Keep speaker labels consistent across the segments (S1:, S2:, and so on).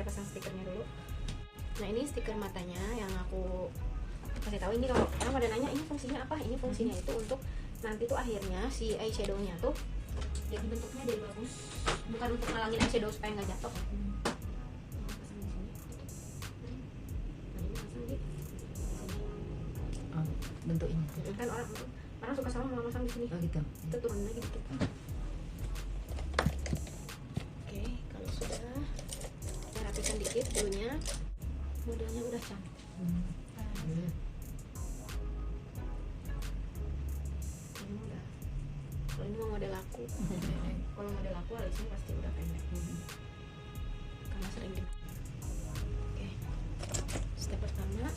S1: saya pasang stikernya dulu. Nah ini stiker matanya yang aku kasih tahu. Ini kalau orang pada nanya ini fungsinya apa, ini fungsinya itu untuk nanti tuh akhirnya si eyeshadownya tuh jadi bentuknya jadi bagus, bukan untuk ngalangin eyeshadow supaya nggak jatuh.
S2: Bentuk ini
S1: Kan orang suka sama masang di sini.
S2: oh gitu,
S1: Kita turunin lagi dikit. Oke, kalau sudah kita rapikan dikit dulunya. Modelnya udah cantik. Ini udah. Kalau ini mau model aku. Kalau model aku alisnya pasti udah pendek. Karena sering di. Oke. Step pertama.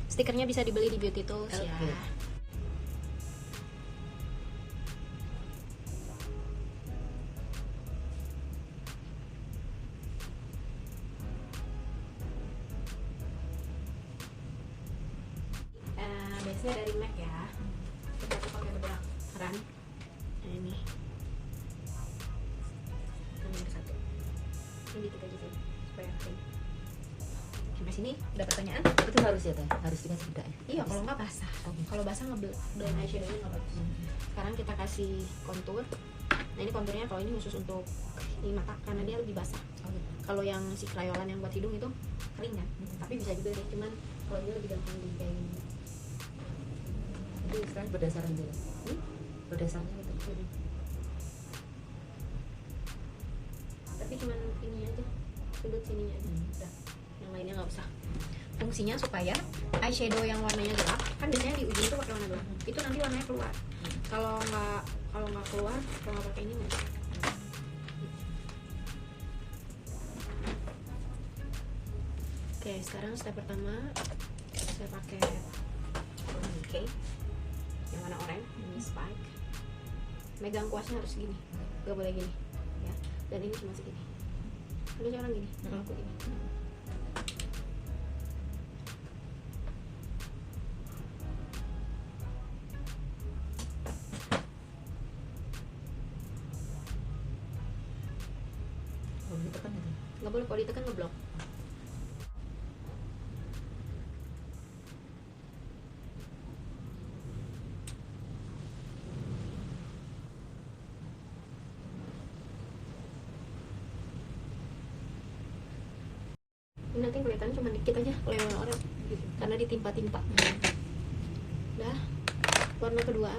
S1: Stikernya bisa dibeli di Beauty Tools ya. Base-nya dari MAC ya. Kita tuh pakai bedak keran. Nah ini. Ambil satu. Ini dikit aja sih supaya kering. Sampai sini udah pertanyaan?
S2: Itu harus ya teh, harus dikasih bedak ya?
S1: Iya, kalau nggak basah. Kalau basah ngeblend eyeshadow-nya nggak bagus. Sekarang kita kasih kontur. Nah ini konturnya kalau ini khusus untuk di mata karena dia lebih basah. Kalau yang si krayolan yang buat hidung itu kering kan? Tapi bisa juga deh, cuman kalau dia lebih gampang di kayak gini.
S2: Itu istilahnya berdasarkan gitu. Berdasarnya gitu.
S1: Tapi cuman ini aja, sudut sininya aja. Udah. Yang lainnya nggak usah. Fungsinya supaya eyeshadow yang warnanya gelap, kan biasanya di ujung itu pakai warna gelap. Itu nanti warnanya keluar. Kalau nggak keluar, kalau nggak pakai ini nggak. Oke, sekarang step pertama saya pakai yang warna oranye, ini spike. Megang kuasnya harus gini, nggak boleh gini, ya. Dan ini cuma segini. Ada orang gini, kalau aku gini.
S2: Kalau ditekan gitu.
S1: Nggak boleh, kalau ditekan ngeblok. Ini nanti kelihatan cuma dikit aja kalau yang warna oranye karena ditimpa-timpa. Udah. Warna kedua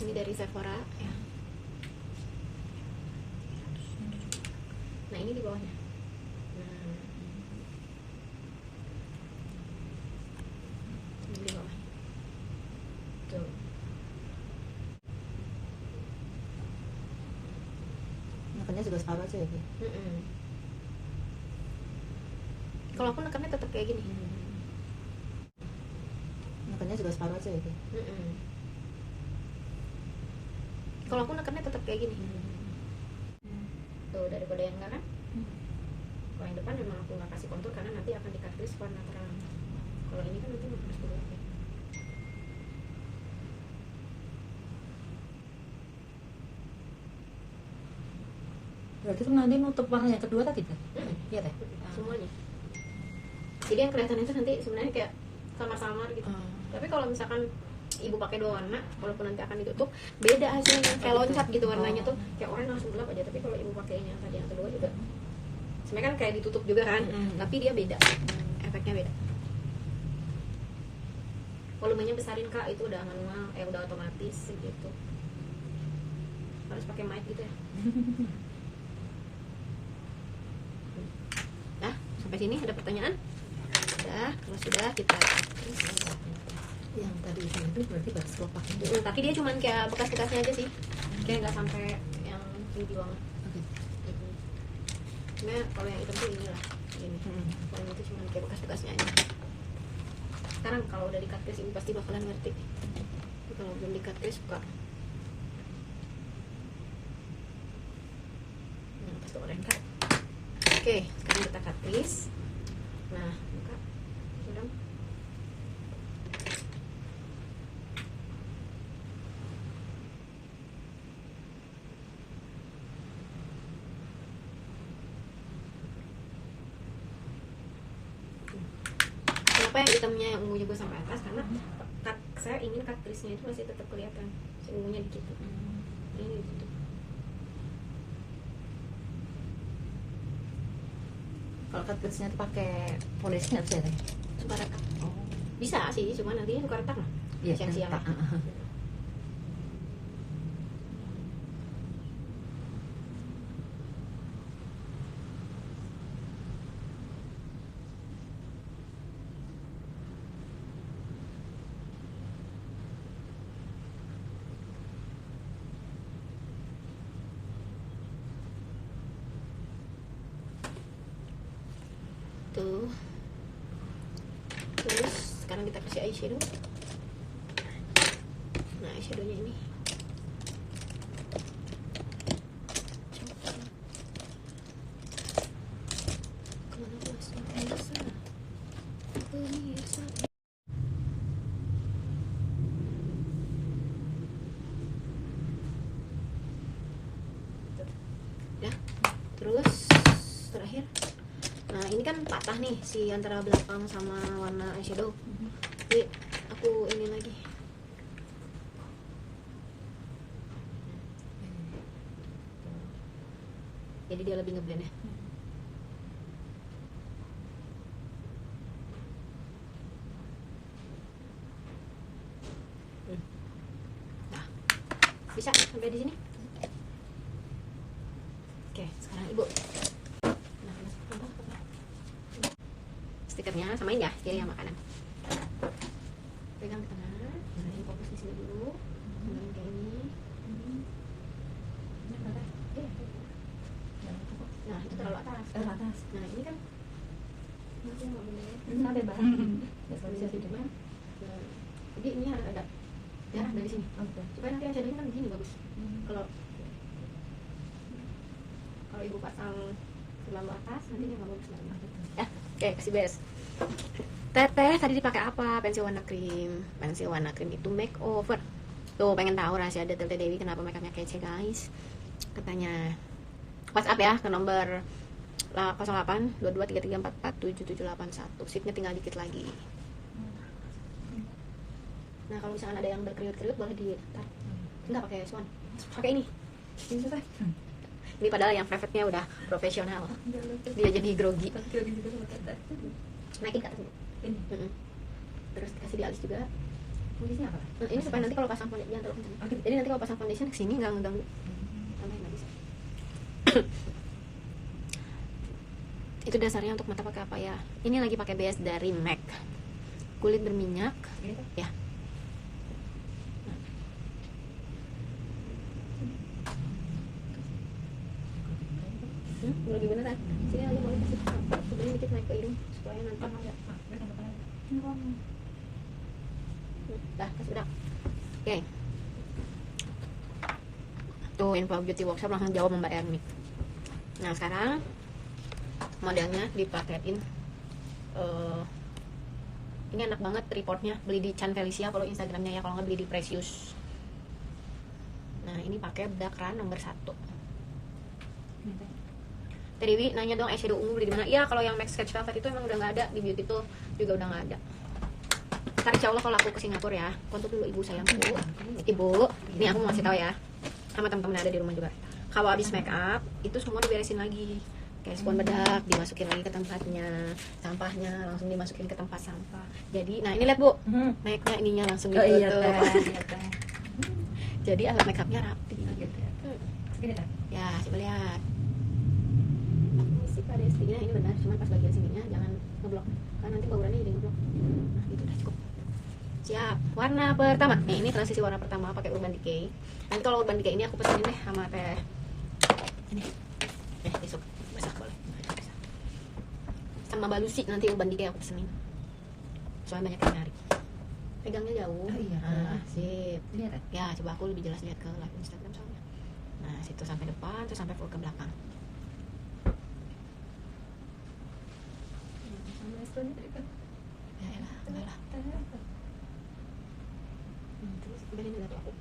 S1: ini dari Sephora ya. Nah ini di bawahnya. Ini di bawahnya. Tuh.
S2: Nekannya juga separuh aja ya.
S1: Kalau aku nekannya tetap kayak gini.
S2: Nekannya juga separuh aja ya.
S1: Kalau aku nekannya tetap kayak gini. Tuh daripada yang kanan. Kalau yang depan memang aku nggak kasih kontur karena nanti akan di-cut crease warna terang. Kalau ini kan nanti harus dulu.
S2: Berarti itu nanti nutup warna yang kedua tadi kan? Iya teh.
S1: Semuanya. Jadi yang kelihatan itu nanti sebenarnya kayak samar-samar gitu. Tapi kalau misalkan ibu pakai dua warna, walaupun nanti akan ditutup, beda hasilnya. Kayak loncat gitu warnanya tuh. Kayak oranye langsung gelap aja. Tapi kalau ibu pakainya tadi yang kedua juga, sebenarnya kan kayak ditutup juga kan. Tapi dia beda. Efeknya beda. Volumenya besarin kak, itu udah manual, udah otomatis gitu. Harus pakai mic gitu ya. Nah, sampai sini ada pertanyaan? Udah, kalau sudah kita
S2: Yang tadi itu berarti baru kelopak itu.
S1: tapi dia cuman kayak bekas-bekasnya aja sih. Kayak nggak sampai yang tinggi banget.
S2: Oke.
S1: Cuma kalau yang hitam tuh inilah ini. Kalau yang itu cuma kayak bekas-bekasnya aja. Sekarang kalau udah di cut crease ibu pasti bakalan ngerti. Tapi kalau belum di cut crease suka. Nah, pas tuh orang cut. Oke, sekarang kita cut crease. Nah, buka. Udah. kenapa yang hitamnya yang ungunya gue sampai atas, karena saya ingin cut crease-nya itu masih tetap kelihatan, si ungunya dikit. Ini ditutup.
S2: Kalau cut crease-nya tuh pakai foundation nggak bisa ya?
S1: Suka retak. Bisa sih, cuma nantinya suka retak lah.
S2: Iya,
S1: Siang-siang.
S2: retak.
S1: Tuh. Terus sekarang kita kasih eyeshadow. Nah, eyeshadownya ini kemana masuk pemirsa? Ya, terus terakhir, nah ini kan patah nih si antara belakang sama warna eyeshadow. Jadi aku ini lagi. Jadi dia lebih ngeblend ya. Nah, bisa sampai di sini. Oke, sekarang ibu. Nah, stikernya samain ya, kiri sama kanan. Pegang ke tengah. Nah, ini fokus di sini dulu. Sambil kayak ini. Nah, itu terlalu atas. Nah, ini kan masih nggak benar. Sampai bawah. Nggak bisa sih cuma. Jadi ini harus ada jarak dari sini. Supaya nanti eyeshadownya kan di sini bagus. Kalau ibu pasang terlalu atas, nanti dia nggak bagus lagi. Ya, oke, kasih beres. Teteh tadi dipakai apa? Pensil warna krim. Pensil warna krim itu makeover. Tuh, pengen tahu rahasia detail Teh Dewi kenapa makeupnya kece, guys? Katanya WhatsApp ya ke nomor 08 2233447781. Sipnya tinggal dikit lagi. Nah, kalau misalkan ada yang berkeriut-keriut boleh ditarik. Enggak pakai swan. Pakai ini. Ini padahal yang private-nya udah profesional. Dia jadi grogi. Naikin ke atas dulu. Terus kasih di alis juga.
S2: Fondasinya apa?
S1: Ini supaya nanti kalau pasang foundation jangan terlalu kencang. Jadi nanti kalau pasang foundation kesini nggak ngeganggu. Tambahin nggak bisa. Itu dasarnya untuk mata pakai apa ya? Ini lagi pakai base dari MAC. Kulit berminyak. Ya. Lebih beneran. Sini lagi boleh kasih sebenarnya dikit naik ke hidung supaya nanti dah kasih bedak. Oke. Tuh info beauty workshop langsung jawab Mbak Ermi. Nah sekarang modelnya dipakein. Ini enak banget reportnya, beli di Chan Felicia kalau Instagramnya ya, kalau nggak beli di Precious. Nah ini pakai bedak ran nomor 1. Teh Dewi nanya dong eyeshadow ungu beli di mana? Iya, kalau yang Max Sketch Velvet itu emang udah nggak ada, di beauty tuh juga udah nggak ada. Ntar insya Allah kalau aku ke Singapura ya, kontak dulu ibu sayangku. Ibu, ini aku mau kasih tahu ya, sama teman-teman ada di rumah juga. Kalau habis make up itu semua diberesin lagi, kayak spons bedak dimasukin lagi ke tempatnya, sampahnya langsung dimasukin ke tempat sampah. Jadi, nah ini lihat bu, naiknya ininya langsung gitu.
S2: Iya,
S1: Jadi alat make upnya rapi. Ya, coba lihat. Pada istrinya ini benar, cuman pas bagian sininya jangan ngeblok, karena nanti baurannya jadi ngeblok. Nah gitu udah cukup. Siap. Warna pertama, nih ini transisi warna pertama pakai Urban Decay. Nanti kalau Urban Decay ini aku pesenin deh sama teh ini, besok besok boleh. Sama Mbak Lucy nanti Urban Decay aku pesenin. Soalnya banyak yang nyari. Pegangnya jauh.
S2: Iya.
S1: Nah, sip.
S2: Lihat.
S1: Ya coba aku lebih jelas lihat ke live Instagram soalnya. Nah situ sampai depan, terus sampai full ke belakang. Ya elah, enggak lah. Terus biarin dulu aku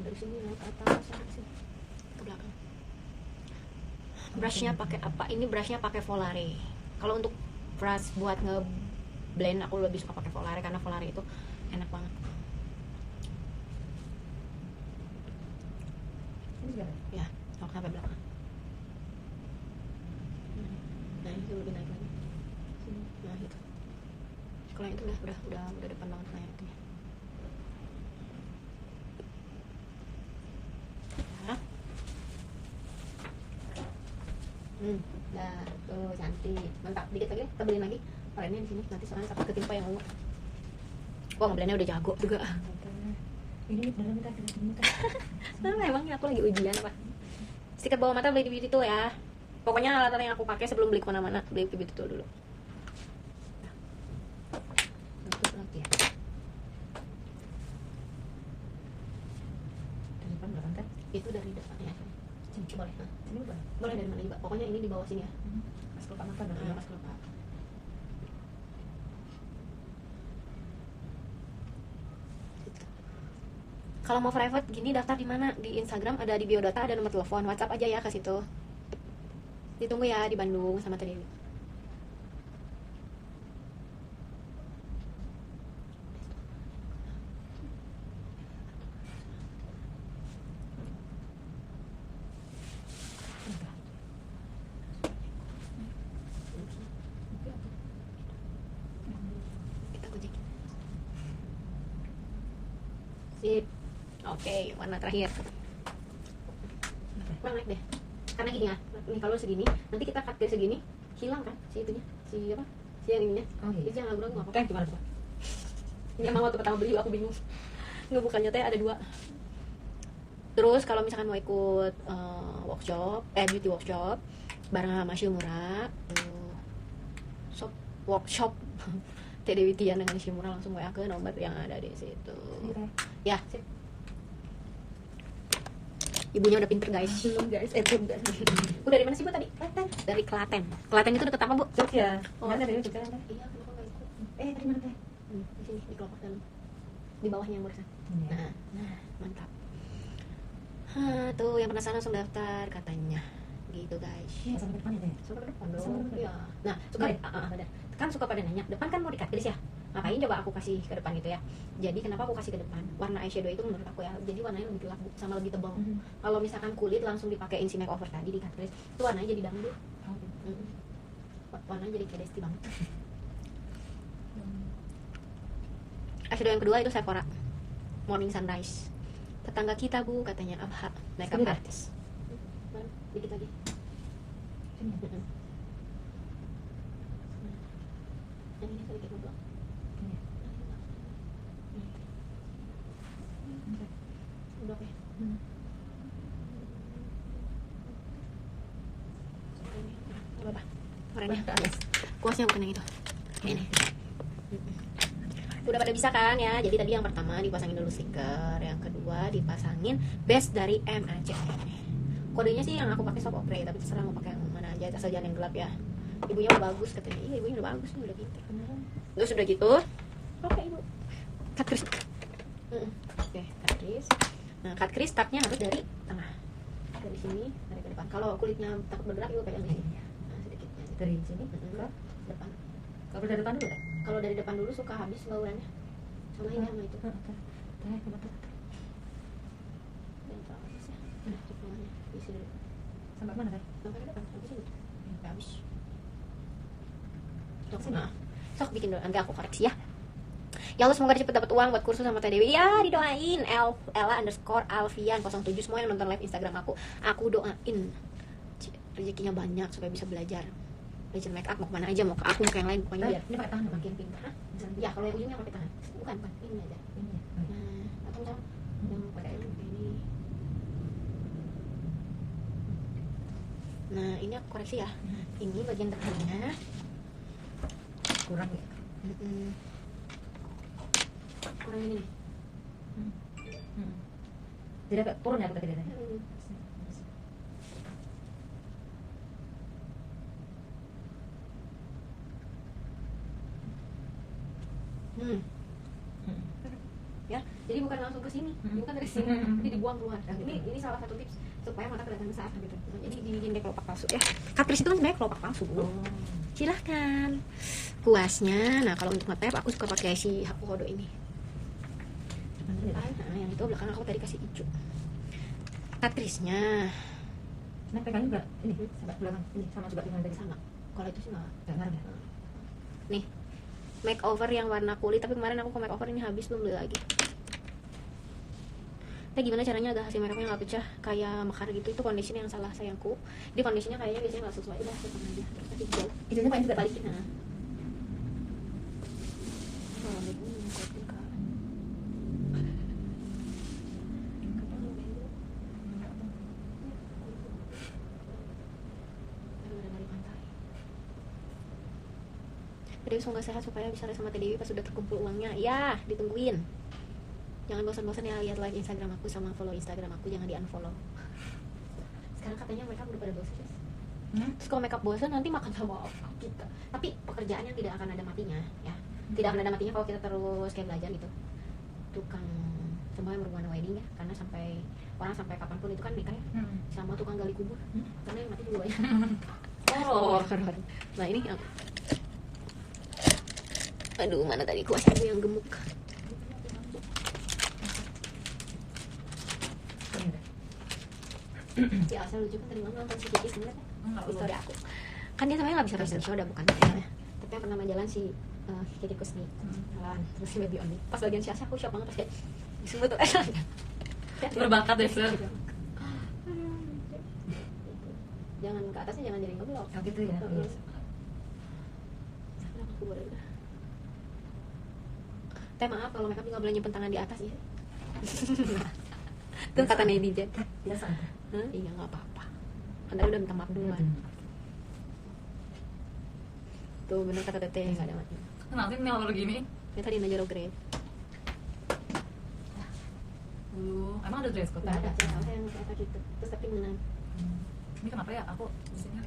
S1: dari sini naik ke atas sampai sini ke belakang. Brushnya pakai apa? Ini brushnya pakai Volare. Kalau untuk brush buat ngeblend aku lebih suka pakai Volare karena Volare itu enak banget.
S2: Ini juga.
S1: Ya, kalau sampai belakang. Nah, itu lebih naik lagi. Sini. Nah, gitu. Kalau yang itu udah depan banget nah itu ya. Ya. Dah, tuh cantik. Mantap. Dikit lagi, tebelin lagi. Orangnya di sini nanti soalnya takut ketimpa yang ungu. Wah, ngeblendnya udah jago juga.
S2: Ini beneran minta.
S1: Nah, emangnya aku lagi ujian apa? Stiker bawah mata beli di Beauty Tool ya. Pokoknya alat yang aku pakai sebelum beli kemana-mana beli di Beauty Tool dulu. Tutup lagi ya.
S2: Dari depan belakang kan?
S1: Itu dari depan ya. Sini boleh. Nah,
S2: Sini boleh.
S1: boleh dari mana juga. Pokoknya ini di bawah sini ya.
S2: Pas kelopak mata berarti.
S1: Nah, pas kelopak. Kalau mau private gini daftar di mana? Di Instagram ada di biodata, ada nomor telepon, WhatsApp aja ya ke situ. Ditunggu ya di Bandung sama Teh Dewi. Kita kunci. Sip. Oke, warna terakhir. Kurang naik deh. Karena gini ya, nih kalau segini, nanti kita cut ke segini, hilang kan si itunya, si apa? Si yang ininya.
S2: Oh iya.
S1: Jadi jangan ragu-ragu apa.
S2: Kayak gimana tuh?
S1: Ini emang waktu pertama beli aku bingung. Ngebukannya teh ada dua. Terus kalau misalkan mau ikut beauty workshop bareng sama Shimura, workshop Teh Dewi Tian dengan Shimura langsung WA ke nomor yang ada di situ. Ya, sip. Ibunya udah pinter guys.
S2: Belum guys, belum guys.
S1: Bu dari mana sih Bu tadi? Klaten. Dari Klaten. Klaten itu deket apa Bu?
S2: Jogja.
S1: Oh.
S2: Mana dari Jogja kan?
S1: Iya, kenapa nggak ikut?
S2: Dari mana teh?
S1: Di sini di kelopak dalam. Di bawahnya yang barusan.
S2: Iya.
S1: Nah, mantap. Tuh yang penasaran langsung daftar katanya. Gitu guys.
S2: Iya, sampai depan ya teh.
S1: Suka ke depan
S2: Sampai
S1: dong.
S2: depan.
S1: Iya. Nah, suka bener. Kan suka pada nanya, depan kan mau di cut ya? Ngapain coba aku kasih ke depan gitu ya? Jadi kenapa aku kasih ke depan? Warna eyeshadow itu menurut aku ya, jadi warnanya lebih gelap sama lebih tebal. Kalau misalkan kulit langsung dipakein si makeover tadi di cut crease, itu warnanya jadi dangdut. Warnanya jadi kayak Desti banget. Eyeshadow yang kedua itu Sephora Morning Sunrise. Tetangga kita Bu katanya Abha, makeup
S2: Sini,
S1: artist. Dikit lagi.
S2: Sini.
S1: Yang ini sedikit ngeblok. Blok ya. Coba apa? Warnanya kuasnya bukan yang itu. Ini. Udah pada bisa kan ya? Jadi tadi yang pertama dipasangin dulu stiker, yang kedua dipasangin base dari MAC. Kodenya sih yang aku pakai Shop Opera, tapi terserah mau pakai yang mana aja, asal jangan yang gelap ya. Ibunya udah bagus katanya. Iya, ibunya udah bagus nih, udah pintar. Terus udah gitu, oke ibu. Cut crease. Oke, cut crease. Nah, cut crease startnya harus dari tengah. Dari sini, dari ke depan. Kalau kulitnya takut bergerak, ibu pegang di sini. Nah, sedikit.
S2: Dari sini ke
S1: depan.
S2: kalau dari depan dulu kan?
S1: Kalau dari depan dulu suka habis baurannya. Sama ini sama itu. Dan terus habis ya. Nah, cepatnya isi dulu.
S2: Sampai mana teh?
S1: Sampai ke depan, habis ini. Sampai habis. Nah, sok bikin dulu, nanti aku koreksi ya. Ya Allah, semoga cepet dapat uang buat kursus sama Teh Dewi. Ya, didoain. Ella_Alfian07 semua yang nonton live Instagram aku doain rezekinya banyak supaya bisa belajar make up, mau kemana aja, mau ke aku, mau ke yang lain, pokoknya biar
S2: Ini pakai tangan
S1: makin pintar. Ya, kalau yang ujungnya pakai tangan. Bukan, ini aja.
S2: Ini ya.
S1: Nah, atau misalnya yang pakai ini. Nah, ini aku koreksi ya. Ini bagian tengahnya
S2: Kurang ya.
S1: kurang ini nih.
S2: Jadi agak turun ya aku tadi teh.
S1: ya. Jadi bukan langsung ke sini, bukan dari sini, jadi dibuang keluar. Ini salah satu tips supaya mata kelihatan besar gitu. Jadi dibikin deh kelopak palsu ya. Catrice itu kan sebenarnya kelopak palsu. Silahkan kuasnya. Nah kalau untuk ngetep aku suka pakai si Hakuhodo ini. Nah yang itu belakang aku tadi kasih hijau. Catrice-nya.
S2: Nah pegangnya juga ini sebelah belakang ini sama juga dengan tadi.
S1: Sama. Kalau itu sih nggak
S2: ngaruh ya.
S1: Nih makeover yang warna kulit, tapi kemarin aku ke makeover ini habis, belum beli lagi. Nah gimana caranya agar hasil makeupnya nggak pecah kayak mekar gitu? Itu condition yang salah sayangku. Di conditionnya kayaknya biasanya nggak sesuai, udah sesuai aja. Tapi jauh.
S2: Itunya paling juga
S1: Balikin nah. Oh, ini ngikutin kan. Jadi semoga sehat supaya bisa les sama Teh Dewi pas sudah terkumpul uangnya. Ya, ditungguin. Jangan bosan-bosan ya lihat live Instagram aku sama follow Instagram aku, jangan di unfollow. Sekarang katanya mereka udah pada bosan, guys. Terus kalau makeup bosan nanti makan sama kita. Tapi pekerjaannya tidak akan ada matinya, ya. Tidak akan ada matinya kalau kita terus kayak belajar gitu. Tukang semuanya berhubungan wedding ya, karena sampai orang sampai kapanpun itu kan nikah ya. Sama tukang gali kubur. Karena yang mati juga banyak. Horor. Nah ini aku. Aduh, mana tadi kuas aku yang gemuk. Ya asal lucu kan tadi malam nonton si Kiki sebenarnya story aku. Kan dia sebenarnya nggak bisa fashion show, udah bukan ya. Tapi yang pernah jalan si Kiki Kusni, jalan terus si Baby Oni. Pas bagian si Asya aku shock banget pas kayak semua tuh
S2: berbakat deh Sir.
S1: Jangan ke atasnya, jangan jadi ngeblok.
S2: Oh gitu ya.
S1: Kenapa aku boleh udah? Teh maaf kalau makeup nggak boleh nyimpen tangan di atas ya. Itu kata netizen.
S2: Biasa.
S1: Iya nggak apa-apa. Kan tadi udah minta maaf duluan. Tuh bener kata Teteh nggak ada mati.
S2: Nanti kalau begini.
S1: Ya tadi Najaro Grey.
S2: Emang ada dress code?
S1: Nggak ada. Saya yang kata gitu. Terus tapi menang.
S2: Ini kenapa ya? Aku disini.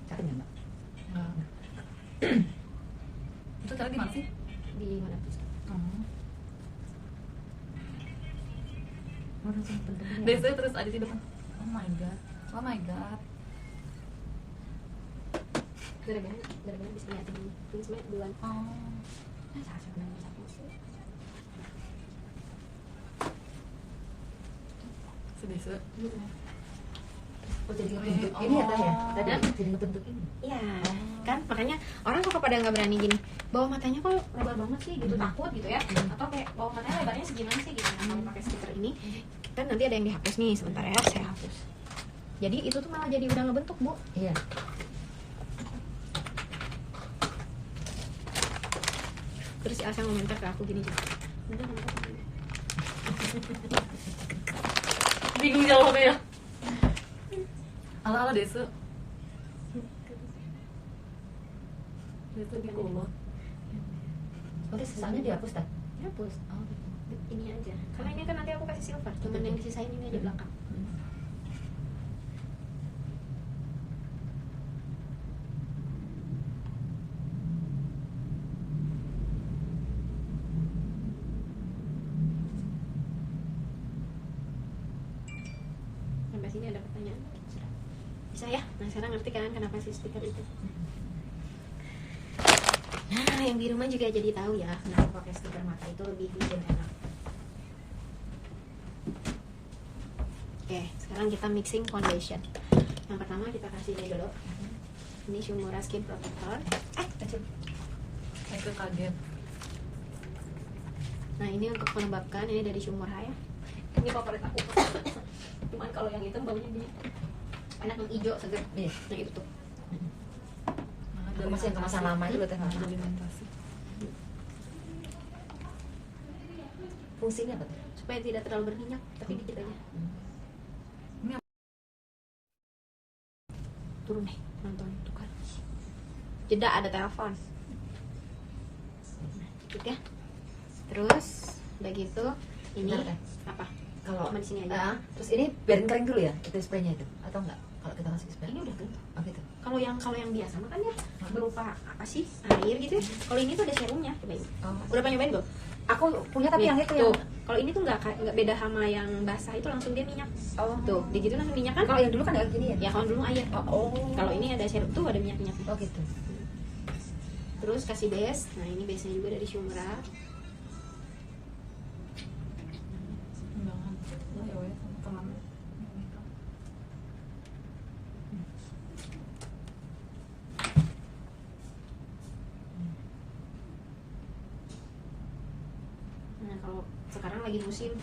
S2: Cakep ya Mbak? Itu cara gimana sih?
S1: Di mana tuh?
S2: Biasanya terus ada di depan. Oh my god. Oh my god.
S1: Gara-gara bisa liatin ini. Ini sebenarnya duluan.
S2: Oh.
S1: Saya menang satu sih.
S2: Sedih.
S3: Oh jadi ngebentuk ini ya tadi ya? Tadi jadi ngebentuk ini?
S1: Iya, kan makanya orang kok pada nggak berani gini, bawah matanya kok lebar banget sih gitu, takut gitu ya, atau kayak bawah matanya lebarnya segimana sih gitu. Nah, kalau pakai stiker ini kan nanti ada yang dihapus nih, sebentar ya saya hapus. Jadi itu tuh malah jadi udah ngebentuk Bu.
S3: Iya.
S1: Terus si Asa ngomentar ke aku gini juga.
S2: Bingung jawabnya ya. Ala-ala Desu. Desu di kolot.
S3: Oke, sisanya dihapus tak?
S1: Dihapus. Oh, ini aja. Karena ini kan nanti aku kasih silver, cuman yang disisain ini aja belakang. Sampai sini ada pertanyaan? Bisa ya? Nah sekarang ngerti kan kenapa sih stiker itu? Nah yang di rumah juga jadi tahu ya kenapa pakai stiker mata itu lebih bikin enak. Oke, sekarang kita mixing foundation. Yang pertama kita kasih ini dulu. Ini Shumura Skin Protector.
S3: Kecil.
S2: Aku kaget.
S1: Nah ini untuk melembabkan, ini dari Shumura ya. Ini favorit aku. Cuman kalau yang hitam baunya dia enak, yang hijau seger.
S3: Iya.
S1: Nah itu tuh.
S3: Aku masih yang kemasan lama itu loh teh.
S2: Alimentasi.
S3: Fungsinya apa tuh?
S1: Supaya tidak terlalu berminyak, tapi dikit aja.
S2: Ini
S1: Turun nih, nonton tuh kan. Jeda ada telepon. Nah, gitu ya. Terus udah gitu ini
S3: Bentar, Teh.
S1: apa?
S3: Kalau
S1: Sama di sini aja.
S3: terus ini biarin kering dulu ya itu spraynya itu atau enggak kalau kita kasih spray?
S1: Ini udah kering.
S3: Oh gitu.
S1: Kalau yang biasa mah kan ya berupa apa sih, air gitu ya. Kalau ini tuh ada serumnya, cobain.
S3: Oh.
S1: Udah pernah nyobain belum?
S3: Aku punya tapi
S1: Nih,
S3: yang itu
S1: tuh.
S3: yang
S1: Kalau ini tuh nggak beda sama yang basah, itu langsung dia minyak. Tuh, digitu langsung minyak kan?
S3: kalau yang dulu kan kayak gini ya.
S1: Ya kalau dulu air.
S3: Oh.
S1: Kalau ini ada serum tuh ada minyak-minyaknya.
S3: Oh gitu.
S1: Terus kasih base. Nah, ini base-nya juga dari Shumra. Nah, kalau sekarang lagi musim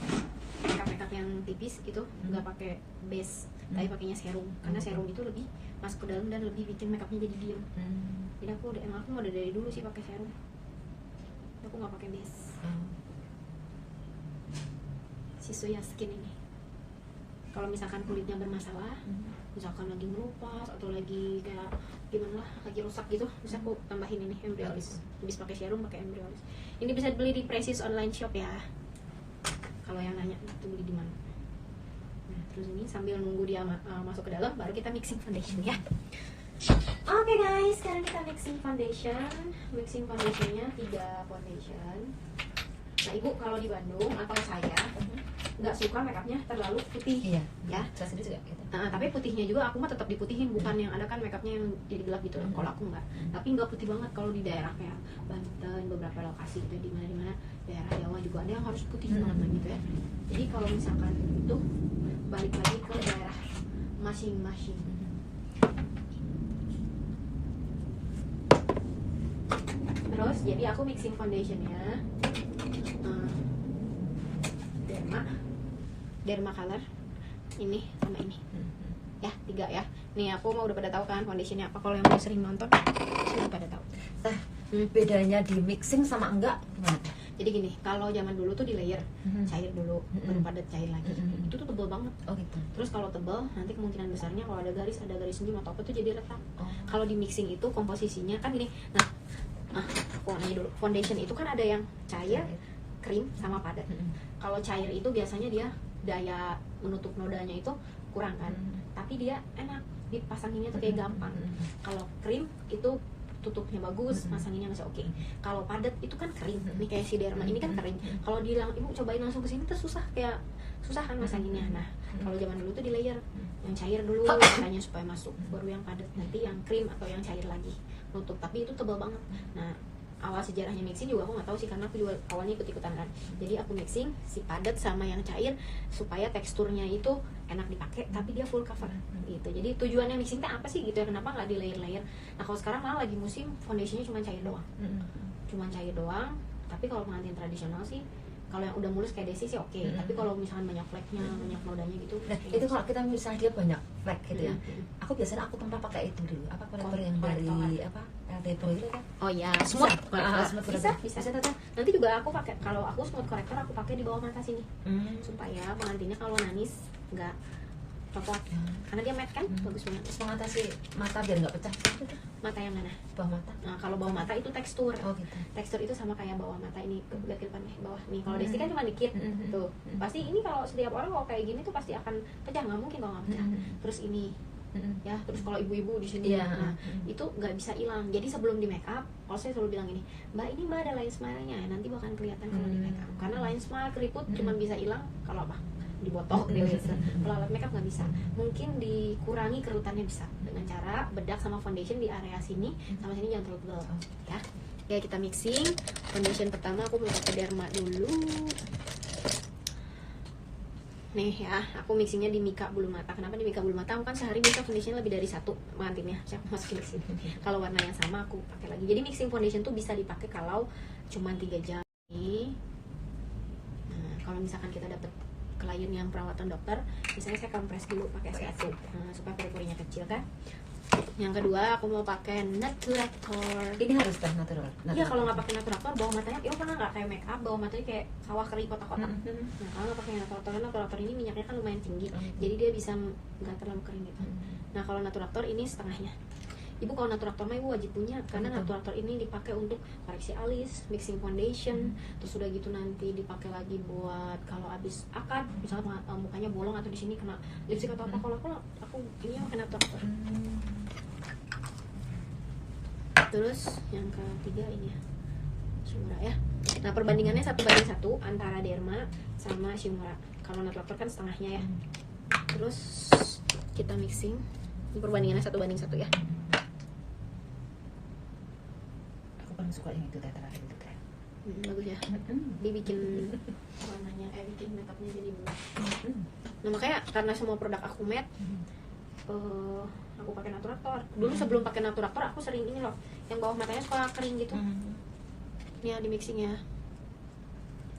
S1: makeup yang tipis itu nggak pakai base, tapi pakainya serum. Karena serum itu lebih masuk ke dalam dan lebih bikin makeupnya jadi diem. Jadi aku mau dari dulu sih pakai serum. Aku nggak pakai base. Si Soya Skin ini. Kalau misalkan kulitnya bermasalah, misalkan lagi melupas atau lagi kayak gimana lah, lagi rusak gitu, bisa aku tambahin ini Embryolisse. Bisa pakai serum, pakai Embryolisse. Ini bisa beli di Precious Online Shop ya. Kalau yang nanya itu beli di mana? Nah, terus ini sambil nunggu dia masuk ke dalam, baru kita mixing foundation ya. Oke guys, sekarang kita mixing foundation. Mixing foundationnya 3 foundation. Nah, ibu kalau di Bandung atau saya nggak suka makeupnya terlalu putih.
S3: Iya.
S1: Ya.
S3: Saya sendiri juga gitu.
S1: Tapi putihnya juga aku mah tetap diputihin, bukan yang ada kan makeupnya yang jadi gelap gitu. Kalau aku nggak. Tapi nggak putih banget kalau di daerah kayak Banten, beberapa lokasi gitu, di mana daerah Jawa juga ada yang harus putih banget gitu ya. Jadi kalau misalkan itu balik lagi ke daerah masing-masing. Terus jadi aku mixing foundationnya Derma Color ini sama ini ya, 3 ya. Nih aku mau udah pada tahu kan foundationnya apa. Kalau yang udah sering nonton sudah pada tahu.
S3: Bedanya di mixing sama enggak gimana?
S1: Jadi gini, kalau zaman dulu tuh di layer cair dulu, baru padat cair lagi. Itu tuh tebel banget.
S3: Oh gitu.
S1: Terus kalau tebel, nanti kemungkinan besarnya kalau ada garis senyum atau apa tuh jadi retak. Kalau di mixing itu komposisinya kan gini. Nah, aku nanya dulu. Foundation itu kan ada yang cair, krim sama padat. Kalau cair itu biasanya dia daya menutup nodanya itu kurang kan, tapi dia enak dipasanginnya tuh kayak gampang. Kalau krim itu tutupnya bagus, masanginnya masih oke. Kalau padat itu kan kering, nih kayak si Derma ini kan kering. Kalau bilang ibu cobain langsung kesini tuh susah kan masanginnya. Nah, kalau zaman dulu tuh di layer yang cair dulu caranya supaya masuk, baru yang padat nanti yang krim atau yang cair lagi nutup. Tapi itu tebal banget. Nah, awal sejarahnya mixing juga aku nggak tahu sih, karena aku juga awalnya ikut-ikutan kan. Jadi aku mixing si padat sama yang cair supaya teksturnya itu enak dipakai tapi dia full cover gitu. Jadi tujuannya mixing teh apa sih gitu ya, kenapa nggak di layer-layer. Nah, kalau sekarang malah lagi musim foundationnya cuma cair doang. Tapi kalau pengantin tradisional sih, kalau yang udah mulus kayak Desi sih oke. Tapi kalau misalkan banyak fleknya, banyak nodanya gitu.
S3: Nah, itu kalau kita misalnya dia banyak flek gitu ya. Aku biasanya aku tempat pakai itu dulu. Apa korektor yang dari apa? LT Pro itu kan?
S1: Oh ya, smooth. Bisa. Nanti juga aku pakai, kalau aku smooth corrector aku pakai di bawah mata sini. Supaya pengantinnya kalau nangis nggak copot. Karena dia matte kan, bagus banget.
S3: Terus mengatasi mata biar nggak pecah.
S1: Mata yang mana?
S3: Bawah mata.
S1: Nah, kalau bawah mata itu tekstur.
S3: Oh gitu.
S1: Tekstur itu sama kayak bawah mata ini, lihat ke depan nih, bawah nih. Kalau Desi kan cuma dikit. Tuh. Pasti ini kalau setiap orang kalau kayak gini tuh pasti akan pecah, nggak mungkin kalau nggak pecah. Terus ini ya, terus kalau ibu-ibu di sini nah itu nggak bisa hilang. Jadi sebelum di make up, kalau saya selalu bilang ini, mbak ada line smile-nya, nanti bakal kelihatan kalau di make up. Karena line smile keriput cuma bisa hilang kalau apa, dibotok, di laser. Kalau alat makeup nggak bisa. Mungkin dikurangi kerutannya bisa dengan cara bedak sama foundation di area sini sama sini, jangan terlalu tebal ya. Ya, kita mixing foundation pertama. Aku mau pakai Derma dulu nih ya. Aku mixingnya di Mika bulu mata. Kenapa di Mika bulu mata? Aku kan sehari bisa foundation lebih dari 1 pengantinnya, saya masukin di sini. Kalau warna yang sama aku pakai lagi. Jadi mixing foundation tuh bisa dipakai kalau cuma 3 jam nih. Nah, kalau misalkan kita dapat klien yang perawatan dokter, misalnya saya kompres dulu pakai S1 supaya pori-porinya kecil kan. Yang kedua, aku mau pakai Naturator.
S3: Ini harus dah natural.
S1: Iya, kalau nggak pakai Naturator, bawah matanya, pernah nggak kayak make up, bawah matanya kayak sawah kering kotak-kotak. Nah, kalau nggak pakai Naturator, karena Naturator ini minyaknya kan lumayan tinggi, jadi dia bisa nggak terlalu kering gitu. Nah, kalau Naturator ini setengahnya. Ibu kalau naturator mah ibu wajib punya, karena naturator ini dipakai untuk koreksi alis, mixing foundation, terus udah gitu nanti dipakai lagi buat kalau habis akad, misalnya mukanya bolong atau di sini kena lipstick atau apa. Kalau aku ini pakai naturator. Terus yang ketiga ini ya, Shimura ya. Nah perbandingannya 1:1 antara Derma sama Shimura. Kalau naturator kan setengahnya ya. Terus kita mixing. Ini perbandingannya 1:1 ya.
S3: Aku paling suka yang itu teh terakhir itu teh.
S1: Bagus ya. Dibikin warnanya, bikin makeupnya jadi bagus. Nah makanya karena semua produk aku matte, aku pakai naturator. Dulu sebelum pakai naturator aku sering ini loh, yang bawah matanya suka kering gitu. Ini ya di mixing ya.